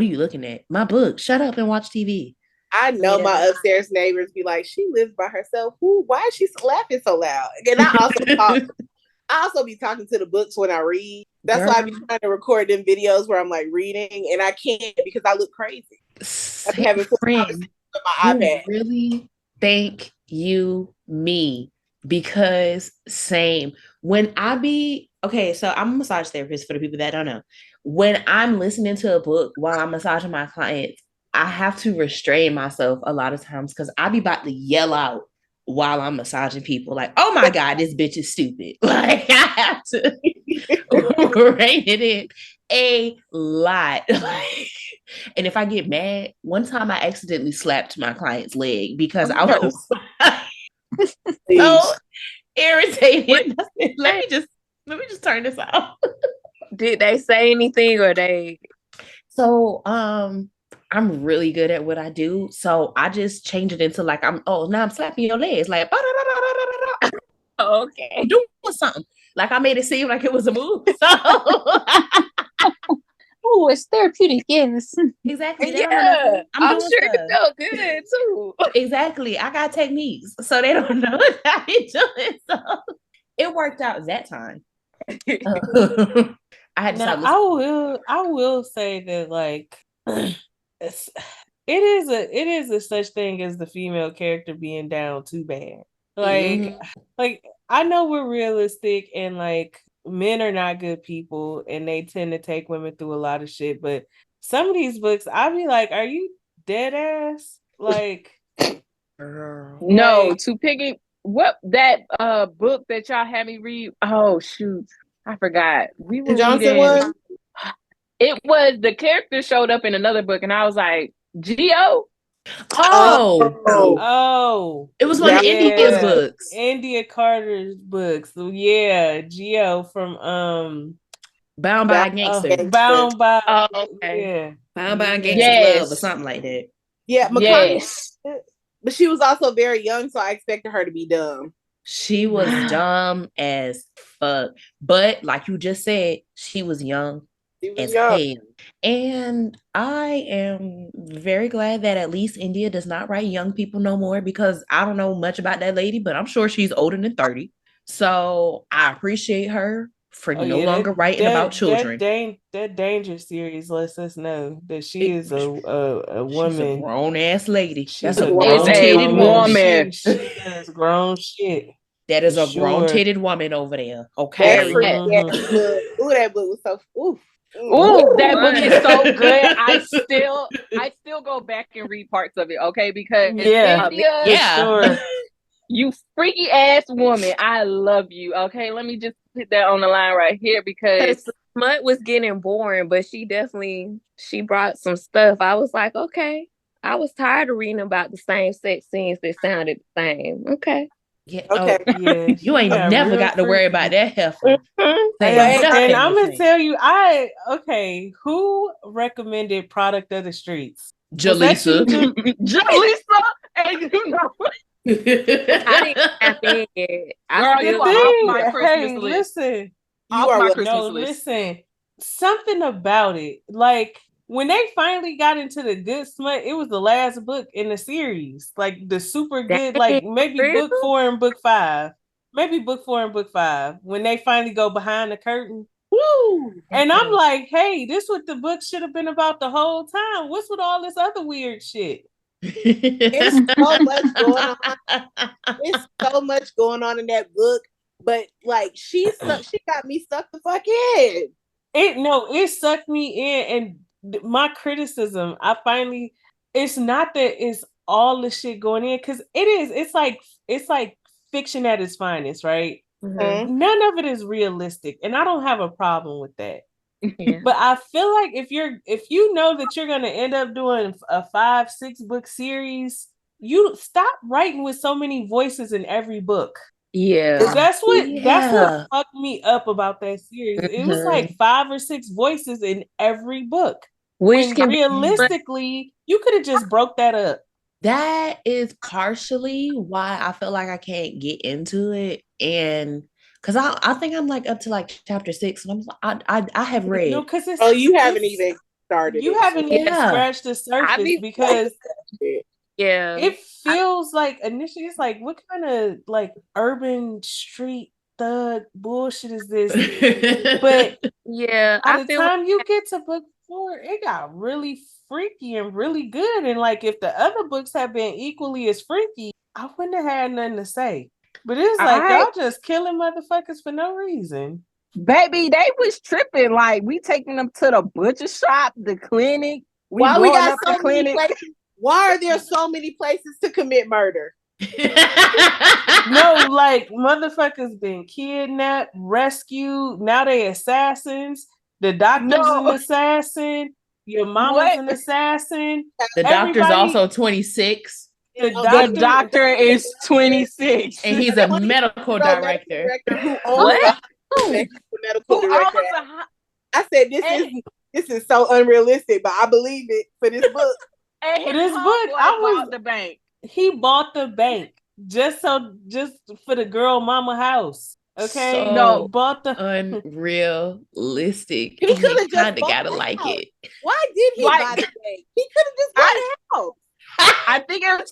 are you looking at? My book. Shut up and watch TV. I know my upstairs neighbors be like, she lives by herself. Why is she laughing so loud? And I also be talking to the books when I read. That's why I be trying to record them videos where I'm like reading, and I can't because I look crazy. I'm having friend, my iPad. Really, thank you, me, because same. When I be okay, so I'm a massage therapist for the people that don't know. When I'm listening to a book while I'm massaging my clients, I have to restrain myself a lot of times because I be about to yell out while I'm massaging people, like, "Oh my God, this bitch is stupid!" Like I have to rein it in a lot. And if I get mad, one time I accidentally slapped my client's leg because I was so irritated. Let me just turn this off. Did they say anything or they? So I'm really good at what I do. So I just change it into like now I'm slapping your legs. Like Okay. doing something. Like I made it seem like it was a move. So oh, it's therapeutic, yes. Exactly. Yeah, I'm sure stuff. it felt good too. Exactly. I got techniques. So they don't know how to do it. So it worked out that time. I had to stop listening. I will say that like it is a such thing as the female character being down too bad. Like I know we're realistic and like men are not good people and they tend to take women through a lot of shit, but some of these books I'll be like, are you dead ass? Like no, to piggy what that book that y'all had me read. Oh shoot. I forgot. We were Johnson reading one? It was the character showed up in another book and I was like, Geo? Oh. It was one of India's books. India Carter's books. So yeah, Geo from Bound by a Gangster. Bound by Bound by a Gangster's Love or something like that. Yeah, McConaughey. But she was also very young, so I expected her to be dumb. She was dumb as fuck. But like you just said, she was young as hell. And I am very glad that at least India does not write young people no more because I don't know much about that lady, but I'm sure she's older than 30. So I appreciate her for no longer writing about children. That Danger series lets us know that she is a woman. She's a grown ass lady. She's That's a grown titted woman. She does grown shit. That is a grown titted woman over there. Okay. That book was so that book is so good. I still go back and read parts of it, okay? Because India, you freaky ass woman, I love you. Okay, let me just put that on the line right here because Smut was getting boring, but she brought some stuff. I was like, okay. I was tired of reading about the same sex scenes that sounded the same. Okay. Yeah. Okay. You ain't never got to worry about that heifer. And I'm gonna tell you, who recommended Product of the Streets? Jaleesa. Jaleesa, and you know. I didn't listen. Listen. Something about it, like when they finally got into the good smut, it was the last book in the series, like the super good, like maybe book 4 and book 5, when they finally go behind the curtain. Woo! And I'm like, hey, this what the book should have been about the whole time. What's with all this other weird shit? It's so much going on. It's so much going on in that book, but like she got me stuck the fuck in. It sucked me in, and my criticism, I finally, it's not that it's all the shit going in, because it's like fiction at its finest, right? Mhm. None of it is realistic, and I don't have a problem with that. Yeah. But I feel like if you know that you're gonna end up doing a 5-6 book series, you stop writing with so many voices in every book. Yeah. That's what Yeah. fucked me up about that series. It was Mhm. like 5 or 6 voices in every book. Which When can be realistically, you could have just broke that up. That is partially why I feel like I can't get into it. And because I think I'm like up to like chapter 6. And I have read. No, because it's you haven't even started. You haven't even Yeah. scratched the surface because yeah. it feels like initially it's like, what kind of like urban street thug bullshit is this? But Yeah, by I the feel time you get to book 4, it got really freaky and really good. And like if the other books had been equally as freaky, I wouldn't have had nothing to say. But it's like y'all just killing motherfuckers for no reason. Baby, they was tripping. Like, we taking them to the butcher shop, the clinic. Why we got so many clinic. places? Why are there so many places to commit murder? No, like motherfuckers been kidnapped, rescued. Now they assassins. The doctor's an assassin. Your mama's an assassin. The doctor's also 26. The doctor is 26. And he's a medical director. Who owns the medical director? I said this is so unrealistic, but I believe it for this book. For this book, bought the bank. He bought the bank just for the girl mama house. Okay, so bought the unrealistic. He could have kind of gotta like house. it. Why did he buy the bank? He could have just bought a house. I think it was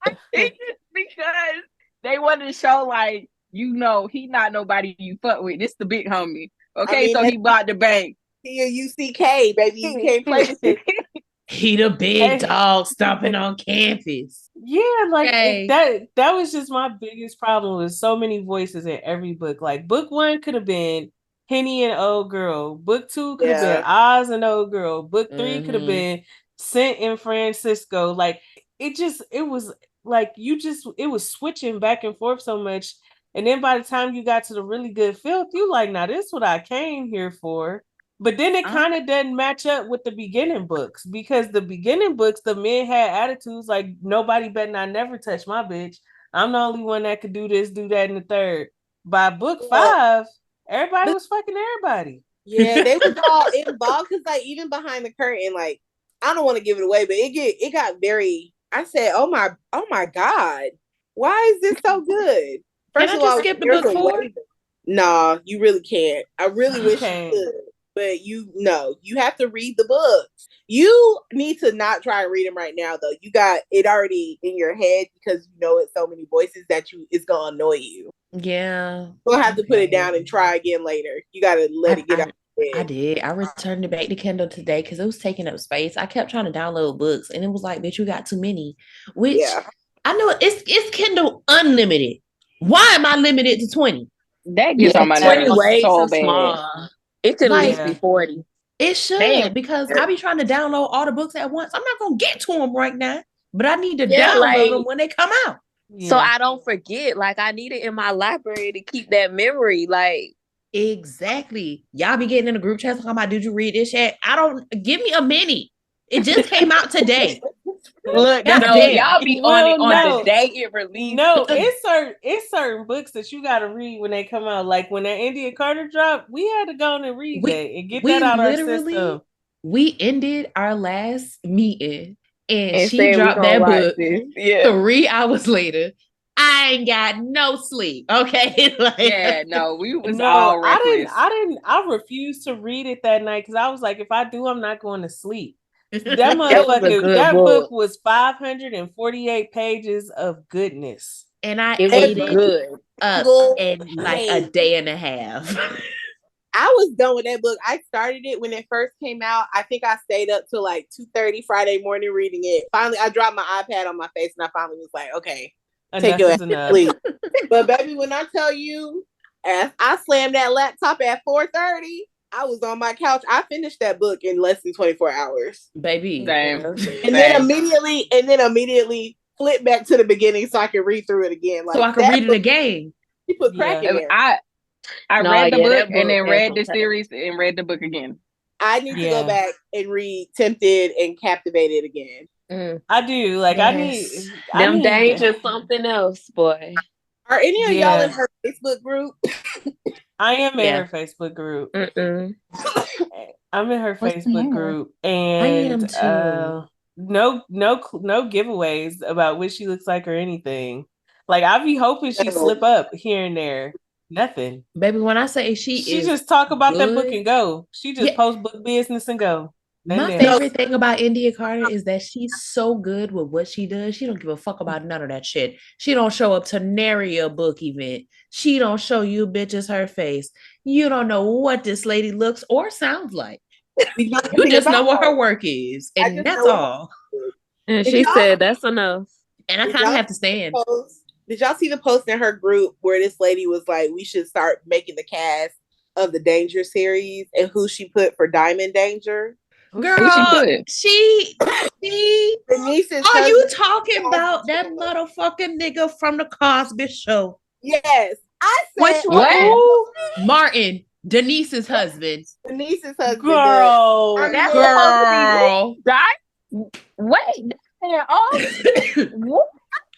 I think it's because they wanted to show like, he not nobody you fuck with. This the big homie. Okay, so he bought the bank. He a UCK, baby. You can't play with it. He the big dog stomping on campus. Yeah, like that was just my biggest problem with so many voices in every book. Like book 1 could have been Henny and Old Girl. Book 2 could have been Oz and Old Girl. Book 3 could have been Scent and Francisco. Like it was like it was switching back and forth so much. And then by the time you got to the really good filth, you like, now this is what I came here for. But then it kind of doesn't match up with the beginning books, because the beginning books, the men had attitudes like, nobody better not never touch my bitch. I'm the only one that could do this, do that, and the third. By book 5, everybody was fucking everybody. Yeah, they was all involved, because like even behind the curtain, like I don't want to give it away, but it got very. I said, oh my God, why is this so good? First Can I of just all, skip to book 4? Nah, you really can't. I really wish you could. But you have to read the books. You need to not try and read them right now, though. You got it already in your head because you know it's so many voices that it's gonna annoy you. Yeah, you'll have to put it down and try again later. You gotta let it get out. I did. I returned it back to Kindle today because it was taking up space. I kept trying to download books, and it was like, "Bitch, you got too many." Which I know it's Kindle Unlimited. Why am I limited to 20? That gets on my nerves so bad. Small. It could at least be 40. It should, because I be trying to download all the books at once. I'm not gonna get to them right now, but I need to download them when they come out. So I don't forget. Like, I need it in my library to keep that memory. Like, exactly. Y'all be getting in a group chat talking about, did you read this yet? Give me a minute. It just came out today. Look, y'all be on the day it released. No, it's certain books that you got to read when they come out. Like when that India Carter dropped, we had to go and read that and get that out our system. We ended our last meeting and she dropped that book 3 hours later. I ain't got no sleep. Okay. We was all reckless. I refused to read it that night because I was like, if I do, I'm not going to sleep. That book was 548 pages of goodness. And I ate it up in like a day and a half. I was done with that book. I started it when it first came out. I think I stayed up till like 2:30 Friday morning reading it. Finally, I dropped my iPad on my face and I finally was like, okay, take your ass to sleep. But baby, when I tell you, as I slammed that laptop at 4:30, I was on my couch. I finished that book in less than 24 hours. Baby. Same. And then immediately flip back to the beginning so I can read through it again. Like, so I can read it again. He put crack in there. I No, read the yeah, book that book and then has read some the time. series and read the book again. I need to go back and read Tempted and Captivated again. I do. Like, Yes. I Them need Danger's something else, boy. Are any of y'all in her Facebook group? I am in her Facebook group. I'm in her Facebook group, and I am too. no giveaways about what she looks like or anything. Like, I be hoping she slip up here and there. Nothing, baby. When I say she is just talk about good, that book and go. She just post book business and go. My favorite thing about India Carter is that she's so good with what she does. She don't give a fuck about none of that shit. She don't show up to nary a book event. She don't show you bitches her face. You don't know what this lady looks or sounds like. You just know what her work is, and that's all. And she said that's enough. And I kind of have to stand. Did y'all see the post in her group where this lady was like, we should start making the cast of the Danger series, and who she put for Diamond Danger? Girl, she Denise's are you talking about that motherfucking nigga from the Cosby Show? Yes. I said, which one? Martin, Denise's husband. Denise's husband. Girl. Girl. Wait.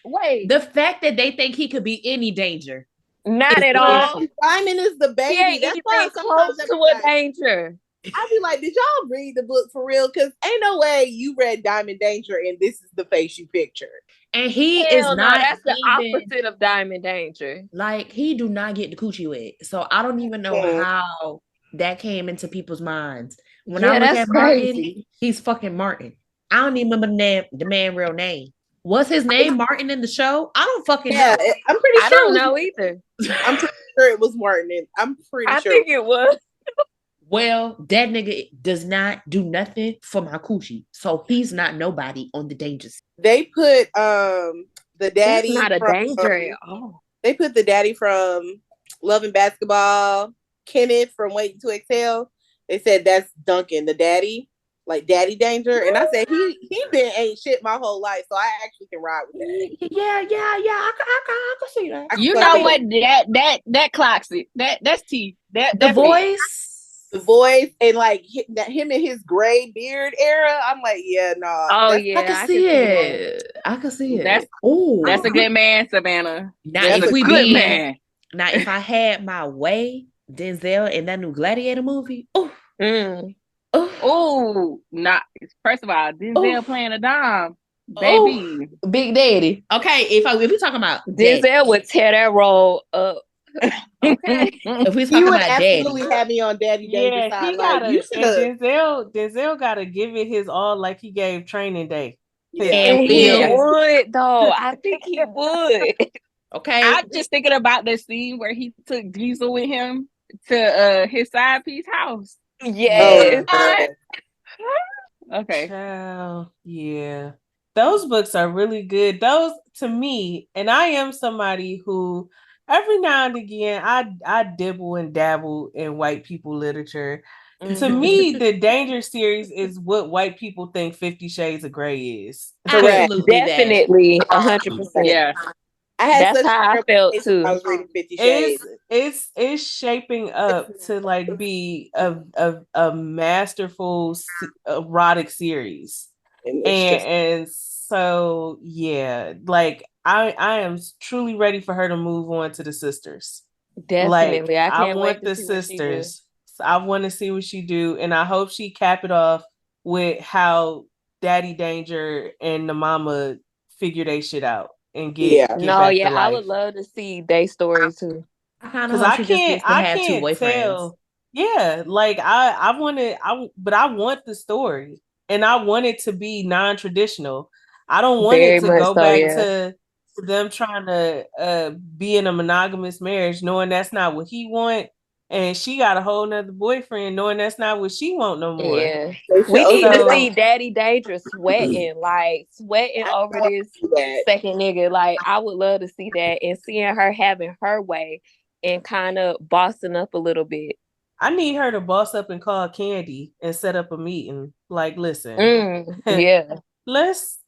Wait. The fact that they think he could be any danger. Not at all. Diamond is the baby. He ain't That's why close to a danger. I be like, did y'all read the book for real? Because ain't no way you read Diamond Danger and this is the face you pictured. And he is not. That's the opposite of Diamond Danger. Like, he do not get the coochie wet. So I don't even know how that came into people's minds. When I look at Martin, he's fucking Martin. I don't even remember the man real name. Was his name Martin in the show? I don't fucking know. I'm pretty sure. I don't know either. I'm pretty sure it was Martin. I'm pretty sure. I think it was. Well, that nigga does not do nothing for my coochie. So he's not nobody on the Danger. They put the daddy. That's not a danger at all. They put the daddy from Love and Basketball, Kenneth from Waiting to Exhale. They said that's Duncan, the daddy, like Daddy Danger. And I said he been ain't shit my whole life, so I actually can ride with that. Yeah. I can see that. You know what? That clocks it. That's T. The voice. The voice and like him in his gray beard era, I'm like, yeah, no. Oh yeah, I can see it. I can see it. That's a good man, Savannah. Now, that's if a good man. Now, if I had my way, Denzel in that new Gladiator movie. Not first of all, Denzel playing a dime, baby, Big Daddy. Okay, if we talking about Denzel would tear that role up. Okay. If we talking about absolutely Daddy, have me on Daddy Danger side. He gotta, Denzel gotta give it his all, like he gave Training Day. And he would though. I think he would. Okay, I'm just thinking about the scene where he took Diesel with him to his side piece house. Yes. Okay. Yeah. Those books are really good. Those, to me, and I am somebody who every now and again I dibble and dabble in white people literature. To me, the Danger series is what white people think 50 Shades of Grey is. Absolutely, definitely 100%. Yeah. That's how I felt too. I was reading 50 Shades. It's shaping up to like be a masterful erotic series, and so yeah, like I am truly ready for her to move on to the sisters. Definitely, like, I can't wait want to the see sisters. I want to see what she do, and I hope she cap it off with how Daddy Danger and the mama figure they shit out and get back to life. I would love to see their story too. Because I can't tell. Yeah, like I want the story, and I want it to be non-traditional. I don't want it to go back to them trying to be in a monogamous marriage, knowing that's not what he want, and she got a whole nother boyfriend, knowing that's not what she want no more. Yeah, we need to see Daddy Danger sweating over this second nigga. Like, I would love to see that, and seeing her having her way and kind of bossing up a little bit. I need her to boss up and call Candy and set up a meeting. Like, listen, yeah. let's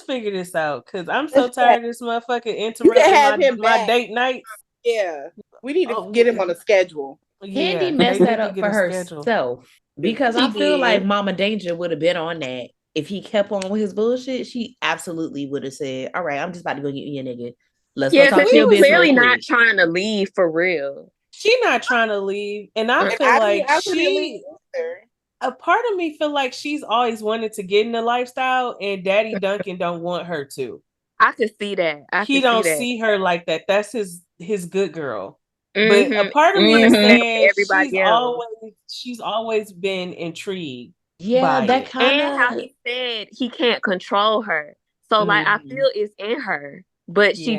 figure this out because I'm so tired of this motherfucker You can have interrupting him my back. date nights. Yeah, we need to get him on a schedule. Candy Yeah, messed they that need to up get for a schedule. herself because I feel like Mama Danger would have been on that if he kept on with his bullshit. She absolutely would have said, "All right, I'm just about to go get you a nigga. Let's go talk to your business." Clearly not trying to leave for real. She not trying to leave, and I feel like a part of me feel like she's always wanted to get in the lifestyle, and Daddy Duncan don't want her to. I could see that. He don't see her like that. That's his good girl. But a part of me is saying she's always been intrigued. Yeah, that kind of. And how he said he can't control her. So like I feel it's in her, but they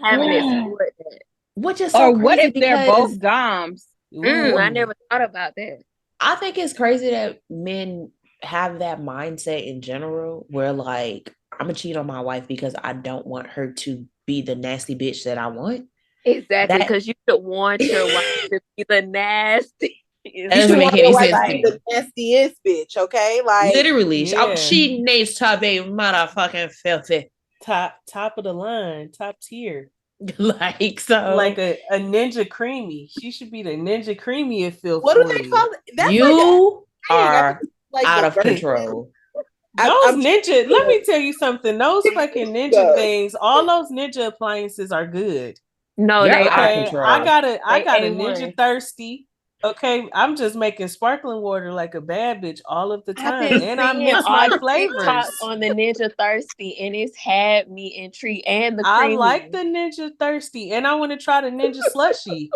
haven't explored that. Which is so crazy. What if they're both doms? I never thought about that. I think it's crazy that men have that mindset in general, where like I'm gonna cheat on my wife because I don't want her to be the nasty bitch that I want. Exactly, because you should want your wife to be the nasty. That doesn't make any sense to me. The nastiest bitch, okay? Like literally, she needs to be motherfucking filthy, top of the line, top tier. Like so, like a ninja creamy. She should be the ninja creamy if filthy. What do they call it? That's you are out of control. Those ninja, let me tell you something. Those fucking ninja things, all those ninja appliances are good. No, they are out of control. I got a ninja thirsty. Okay, I'm just making sparkling water like a bad bitch all of the time, and I mix my flavors on the Ninja Thirsty, and it's had me intrigued. And I like the Ninja Thirsty, and I want to try the Ninja Slushy.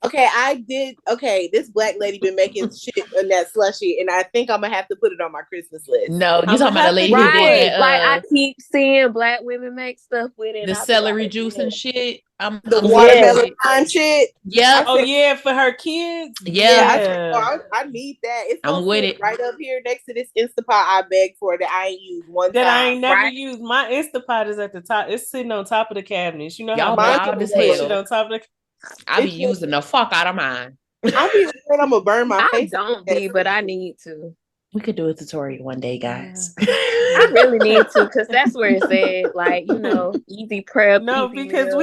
Okay, I did. Okay, this black lady been making shit in that slushy, and I think I'm gonna have to put it on my Christmas list. No, you talking about a lady who did that, like I keep seeing black women make stuff with it. The celery juice and shit. The watermelon lime shit. Yeah. Oh yeah, for her kids. Yeah. I need that. It's I'm with it. Right up here next to this Instapot I begged for that I ain't used one time. I ain't never used. My Instapot is at the top. It's sitting on top of the cabinets. You know how wild as hell. Shit on top of the. I be using the fuck out of mine. I be afraid I'm gonna burn my face. I don't be, but I need to. We could do a tutorial one day, guys. I really need to, because that's where it said, like, easy prep. No, easy because meal.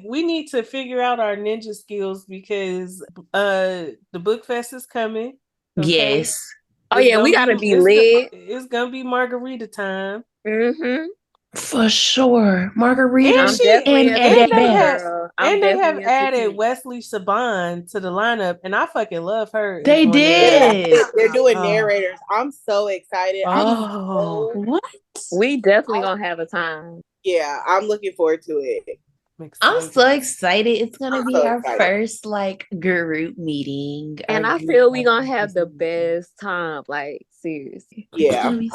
we need to figure out our ninja skills because the book fest is coming. Okay? Yes. Oh yeah, we gotta be lit. It's gonna be margarita time. Mm-hmm. For sure, margarita. And they have added Wesley Saban to the lineup, and I fucking love her. They did. They're doing narrators. I'm so excited. What? We definitely gonna have a time. Yeah, I'm looking forward to it. I'm so excited. It's gonna be our first group meeting, and I feel we gonna have the best time. Like seriously, yeah, we're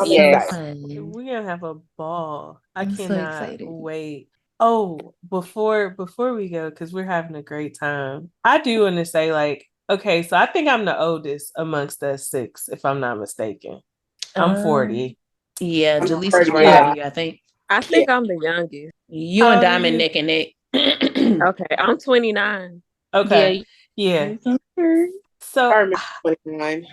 gonna have a ball. I cannot wait. Oh, before we go, because we're having a great time. I do want to say, okay, so I think I'm the oldest amongst us 6, if I'm not mistaken. I'm 40. Yeah, Jaleesa's right you, I think. I think I'm the youngest. You and Diamond neck and neck. Okay, I'm 29. Okay, yeah. So, I'm 29.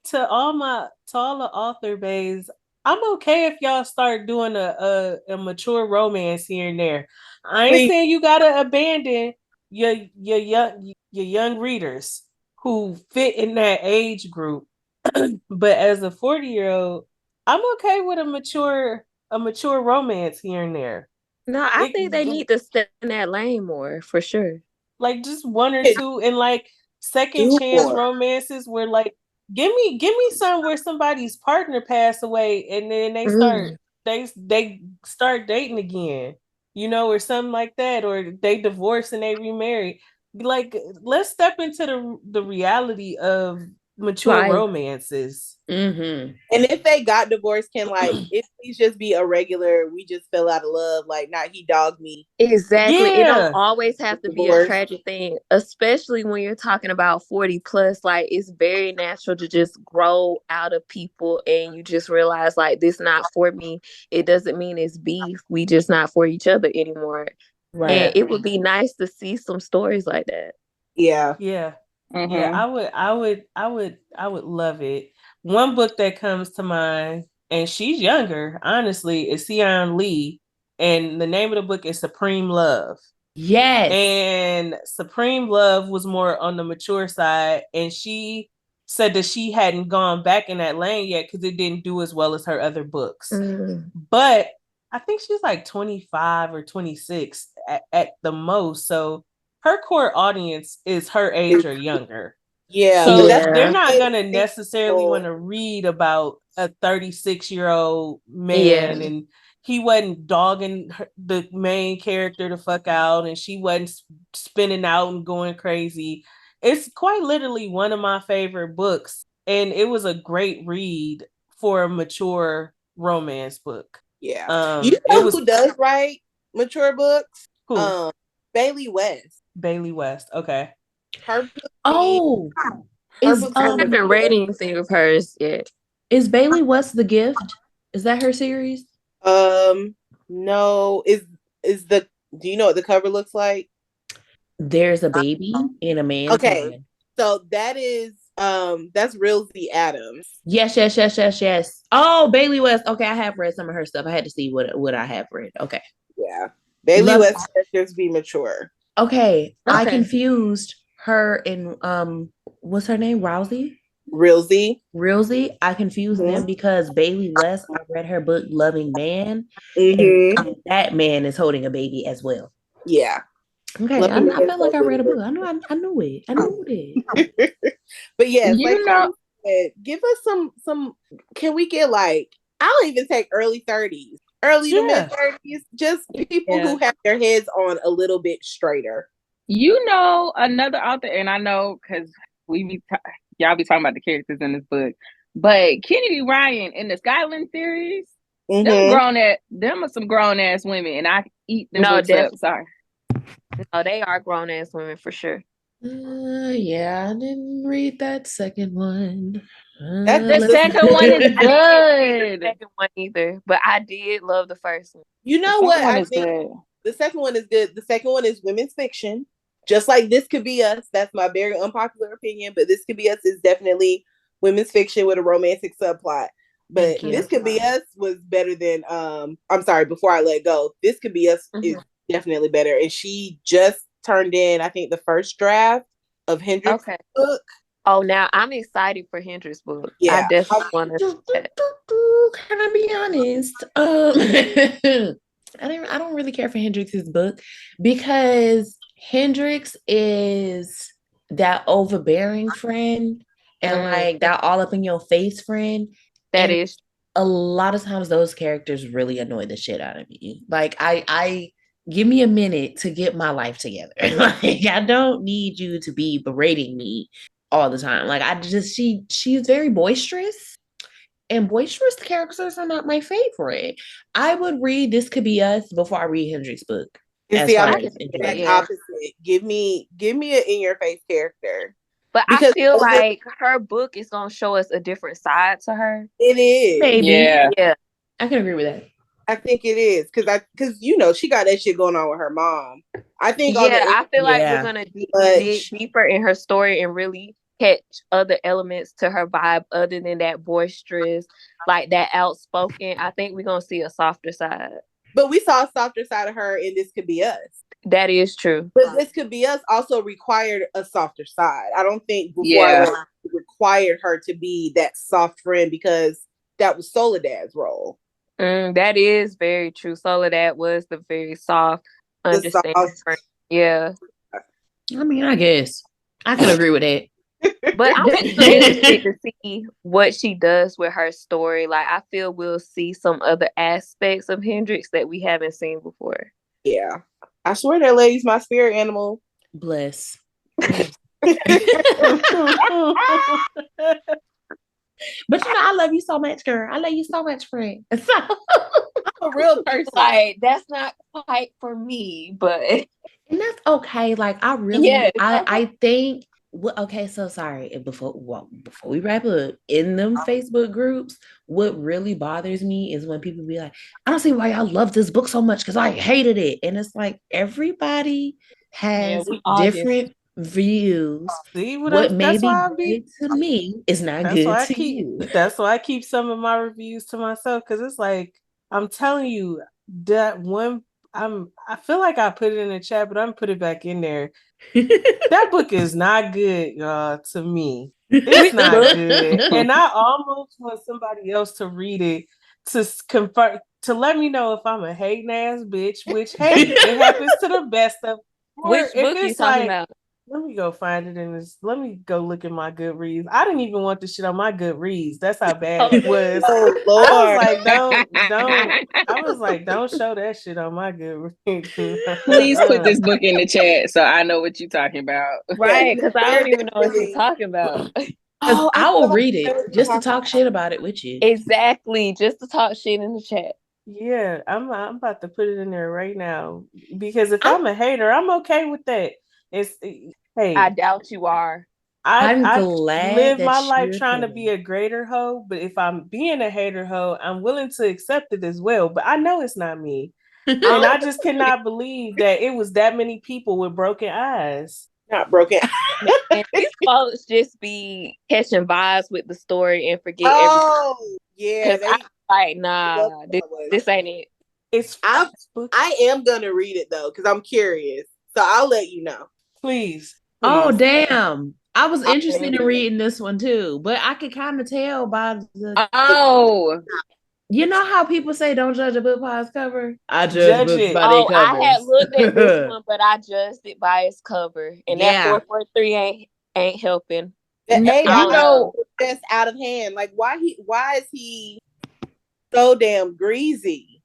To all the author bays, I'm okay if y'all start doing a mature romance here and there. I ain't saying you gotta abandon your young readers who fit in that age group, but as a 40-year-old, I'm okay with a mature romance here and there. No, I think they need to step in that lane more for sure. Just one or two, and second chance romances where give me some where somebody's partner passed away and then they start dating again, or something like that, or they divorce and they remarry. Let's step into the reality of mature romances. Mm-hmm. And if they got divorced, can it please just be a regular, we just fell out of love, not he dogged me. Exactly. It don't always have to be a tragic thing, especially when you're talking about 40 plus. It's very natural to just grow out of people and you just realize this not for me. It doesn't mean it's beef. We just not for each other anymore. Right. And it would be nice to see some stories like that. Yeah. Yeah. Yeah, I would love it. One book that comes to mind, and she's younger, honestly, is Sion Lee, and the name of the book is Supreme Love. Yes. And Supreme Love was more on the mature side, and she said that she hadn't gone back in that lane yet because it didn't do as well as her other books. But I think she's like 25 or 26 at the most. So her core audience is her age or younger. Yeah. So they're not going to necessarily want to read about a 36-year-old man and he wasn't dogging the main character to fuck out and she wasn't spinning out and going crazy. It's quite literally one of my favorite books. And it was a great read for a mature romance book. Yeah. You know who does write mature books? Who? Bailey West. Bailey West. Okay. Her book. I haven't read anything of hers yet. Is Bailey West The Gift? Is that her series? No. Do you know what the cover looks like? There's a baby in a man's hand. So that is that's Rilsey Adams. Yes. Oh, Bailey West. Okay, I have read some of her stuff. I had to see what I have read. Okay. Yeah. Bailey West just be mature. Okay. I confused her and what's her name? Rilsey. I confused them because Bailey West, I read her book Loving Man, and that man is holding a baby as well. Yeah. Okay, I felt like I read a book. I knew it. But yes, give us some. Can we get like? I'll even take early 30s, early to mid 30s. Just people who have their heads on a little bit straighter. You know, another author, and I know because y'all be talking about the characters in this book, but Kennedy Ryan in the Skyland series, them are some grown ass women, and I eat them books up. Sorry. No, they are grown ass women for sure. Yeah, I didn't read that second one. The second one is good. The second one either, but I did love the first one. You know what? I think the second one is good. The second one is women's fiction. Just like This Could Be Us. That's my very unpopular opinion, but This Could Be Us is definitely women's fiction with a romantic subplot. But This Could Be Us was better than I'm sorry, Before I Let Go. This Could Be Us is definitely better. And she just turned in, I think, the first draft of Hendrix' book. Oh, now I'm excited for Hendrix' book. Yeah. I definitely want to. Can I be honest? I don't really care for Hendrix's book because Hendrix is that overbearing friend and like that all up in your face friend. That is a lot of times those characters really annoy the shit out of me. Like I give me a minute to get my life together. Like I don't need you to be berating me all the time. Like she's very boisterous. And boisterous characters are not my favorite. I would read This Could Be Us before I read Hendrix's book. See, I'm the opposite. Give me an in your face character. But I feel like her book is gonna show us a different side to her. It is. Maybe. Yeah. I can agree with that. I think it is because you know she got that shit going on with her mom. I think. I feel like we're gonna dig deeper in her story and really catch other elements to her vibe other than that boisterous, like that outspoken. I think we're gonna see a softer side. But we saw a softer side of her in This Could Be Us. That is true. But This Could Be Us also required a softer side. I don't think Before required her to be that soft friend because that was Soledad's role. That is very true. Soledad was the very soft, understanding friend. Yeah. I mean, I guess I can agree with that. But I'm interested to see what she does with her story. Like, I feel we'll see some other aspects of Hendrix that we haven't seen before. Yeah. I swear that lady's my spirit animal. Bless. But you know, I love you so much, girl. I love you so much, friend. I'm a real person. Like, that's not quite for me, but and that's okay. Like, I really, I think. Okay, so sorry. Before we wrap up, in them Facebook groups, what really bothers me is when people be like, "I don't see why y'all love this book so much because I hated it," and it's like everybody has different views. See what may that's be why good to me is not good to you. That's why I keep some of my reviews to myself, because it's like, I'm telling you, that one, I feel like I put it in the chat, but I'm put it back in there. That book is not good, y'all, to me. It's not good. And I almost want somebody else to read it to confirm, to let me know if I'm a hating ass bitch, which, hey, it happens to the best of. Or Which if book you it's talking like, about? let me go find it in this. Let me go look at my Goodreads. I didn't even want this shit on my Goodreads. That's how bad it was. Oh I was Lord. like, don't show that shit on my Goodreads. Please put this book in the chat so I know what you're talking about. Right, because I don't even know what you're Really- talking about. I will feel like read I know it what just you're to talk talking shit about it with you. Exactly, just to talk shit in the chat. Yeah, I'm about to put it in there right now, because if I'm- I'm a hater, I'm okay with that. It's I hey, doubt you are. I'm I glad live that my life you're trying to here. be a greater hoe, but if I'm being a hater hoe, I'm willing to accept it as well. But I know it's not me. And I just cannot believe that it was that many people with broken eyes. Not broken. And these folks just be catching vibes with the story and forget everything. Oh yeah, Because I'm like, nah, this ain't it. It's I am gonna read it though, because I'm curious. So I'll let you know. please. Oh, Please. damn. I was I'll interested read in it. reading this one too, but I could kind of tell by the. Oh, You know how people say don't judge a book by its cover? I judge Judge books it. by their oh, I had covers. looked at this one, but I judged it by its cover, and that Yeah. 443 ain't helping. The No, AI you know, is just out of hand. Like why is he so damn greasy?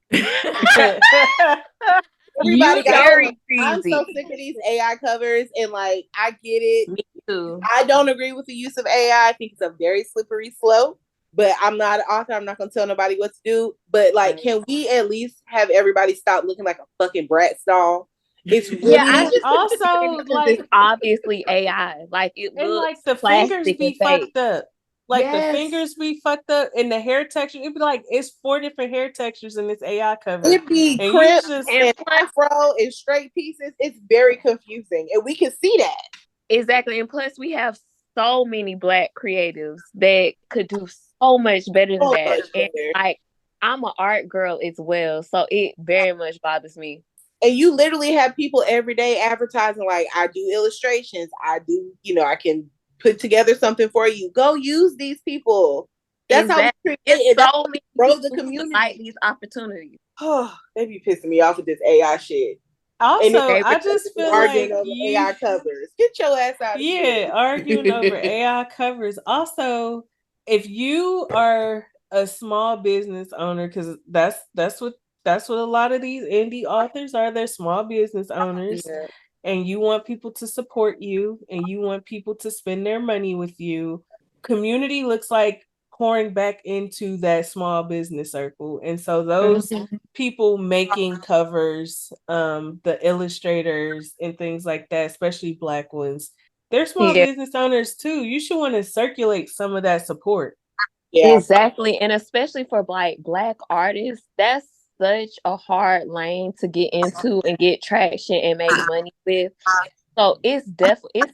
Everybody got very I'm crazy. so sick of these AI covers, and like I get it. Me too. I don't agree with the use of AI. I think it's a very slippery slope. But I'm not an author. I'm not gonna tell nobody what to do. But like, can we at least have everybody stop looking like a fucking Bratz doll? It's really Yeah, I just also like it's obviously AI. Like it and looks like the plastic fingers be and fake. fucked up. Like the Yes. fingers be fucked up, and the hair texture. It'd be like it's 4 different hair textures in this AI cover. it be And crimped you just and afro and straight pieces. It's very confusing, and we can see that. Exactly. And plus we have so many Black creatives that could do so much better than So that. much And better. like I'm an art girl as well, so it very much bothers me. And you literally have people every day advertising like, I do illustrations, I do, I can put together something for you. Go use these people. That's Exactly. how we create It's it. That's so many grow the people who community. like these opportunities. Oh, they be pissing me off with this AI shit. also, And I just feel arguing like over AI covers. Get your ass out of here. arguing over AI covers. Also, if you are a small business owner, because that's what a lot of these indie authors are. They're small business owners. Yeah. And you want people to support you, and you want people to spend their money with you. Community looks like pouring back into that small business circle. And so those people making covers, the illustrators and things like that, especially Black ones, they're small business owners too. You should want to circulate some of that support. Yeah. Exactly. And especially for like Black artists, that's such a hard lane to get into and get traction and make money with. So it's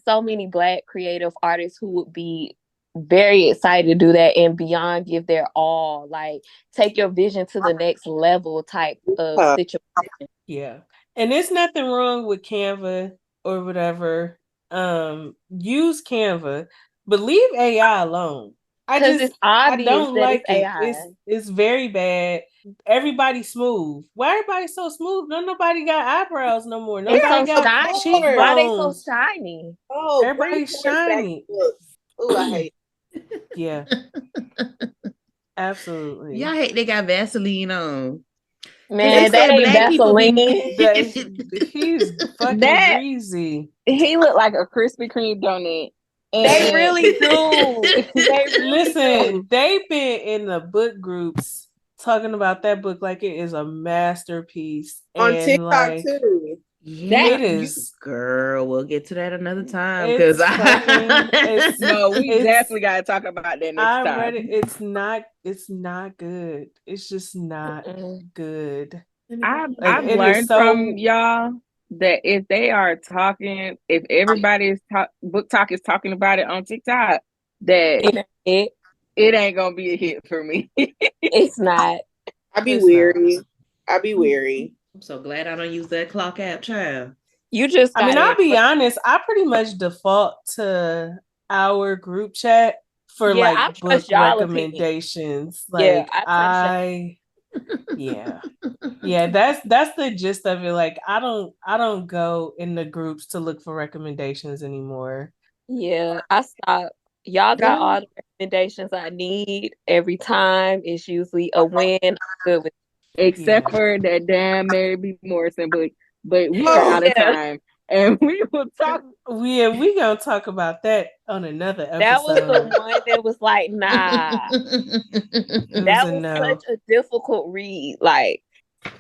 so many Black creative artists who would be very excited to do that and beyond give their all, like take your vision to the next level type of situation. Yeah. And there's nothing wrong with Canva or whatever. Use Canva, but leave AI alone. It's obvious I don't that like it's it. AI. It's very bad. Everybody's smooth. Why everybody so smooth? Nobody got eyebrows no more. Nobody got cheekbones. Why they so shiny? Oh, everybody's shiny. Oh, I hate it. Yeah. Absolutely. Y'all hate they got Vaseline on. Man, that ain't Vaseline. He's fucking greasy. He looked like a Krispy Kreme donut. And they really do. Listen, they've been in the book groups talking about that book like it is a masterpiece. On and TikTok like, too. Yeah, it is. Girl, we'll get to that another time because we definitely got to talk about that next time. I read it. It's not good. It's just not good. I've learned from y'all that if they are talking, if everybody is book talk is talking about it on TikTok, that it ain't gonna be a hit for me. It's not. I be weary. I'm so glad I don't use that clock app, child. You just I'll be honest, I pretty much default to our group chat for book recommendations. Opinion. Yeah, that's the gist of it. Like I don't go in the groups to look for recommendations anymore. Yeah, I stopped. Y'all got all the recommendations I need every time. It's usually a win. I'm good with except for that damn Mary B. Morrison book. But we are out of time. And we will talk. We gonna talk about that on another episode. That was the one that was like, nah. That was such a difficult read. Like,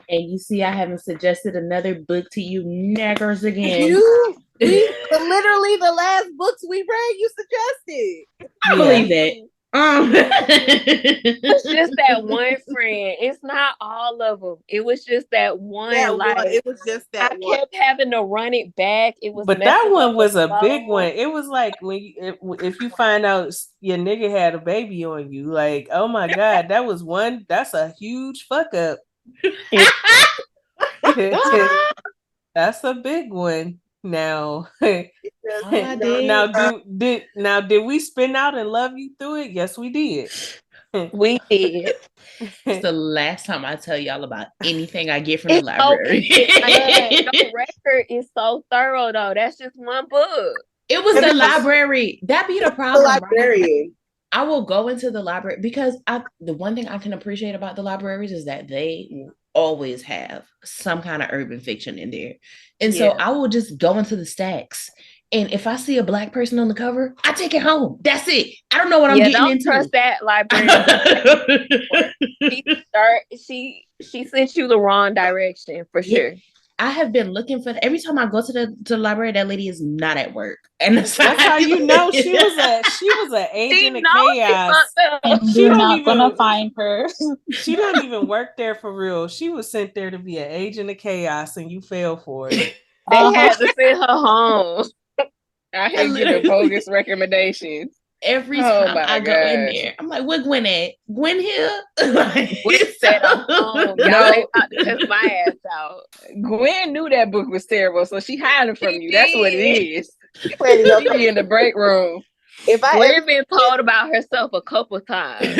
and you see, I haven't suggested another book to you niggers again. Literally the last books we read, you suggested. I believe that. It's just that one friend. It's not all of them. It was just that one. It was just that I kept having to run it back. It was, but that one was a big one. It was like if you find out your nigga had a baby on you, like, oh my god, that was one. That's a huge fuck up. That's a big one. Now, did we spin out and love you through it? Yes, we did. We did. It's the last time I tell y'all about anything I get from the library. The record is so thorough, though. That's just one book. It was the library. That be the problem. The librarian. Right? I will go into the library because the one thing I can appreciate about the libraries is that they always have some kind of urban fiction in there. And so I will just go into the stacks. And if I see a Black person on the cover, I take it home. That's it. I don't know what I'm getting into. Don't trust that librarian. She sent you the wrong direction for sure. I have been looking for every time I go to the library, that lady is not at work. And that's how you know she was an agent of chaos. You're not gonna find her. She don't even work there for real. She was sent there to be an agent of chaos, and you fell for it. They had to send her home. I hate giving bogus recommendations. Every time I go in there, I'm like, "Where Gwen at? Gwen here?" We said I'm home. Y'all ain't about to test my ass out. Gwen knew that book was terrible, so she hiding from you. That's what it is. She be in the break room. If I ever been told about herself a couple times,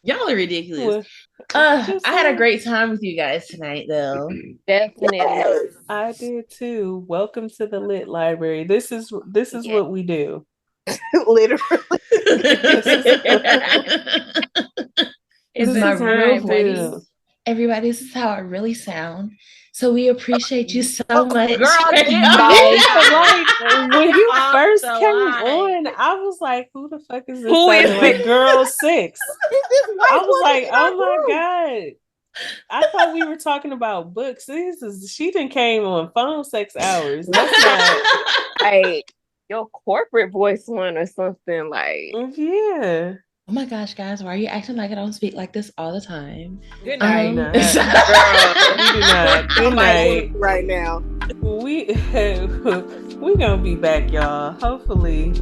y'all are ridiculous. I had a great time with you guys tonight, though. Definitely, I did too. Welcome to the Lit Library. This is what we do. Literally, this is my real voice. Everybody, this is how I really sound. So we appreciate you so much. Girl, when you first came on, I was like, who the fuck is this? Who is like Girl 6? I was like, oh my god. I thought we were talking about books. She done came on phone sex hours. That's not like your corporate voice one or something like. Yeah. Oh my gosh, guys, why are you acting like I don't speak like this all the time? Good night. Girl, we do not. Good night. Right now. We gonna be back, y'all. Hopefully.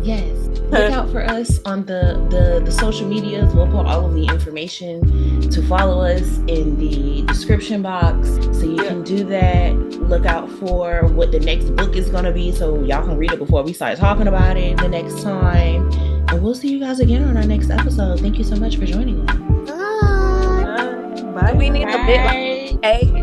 Yes. Look out for us on the social medias. We'll put all of the information to follow us in the description box. So you can do that. Look out for what the next book is gonna be so y'all can read it before we start talking about it the next time. And we'll see you guys again on our next episode. Thank you so much for joining us. Bye. Bye. We need a bit like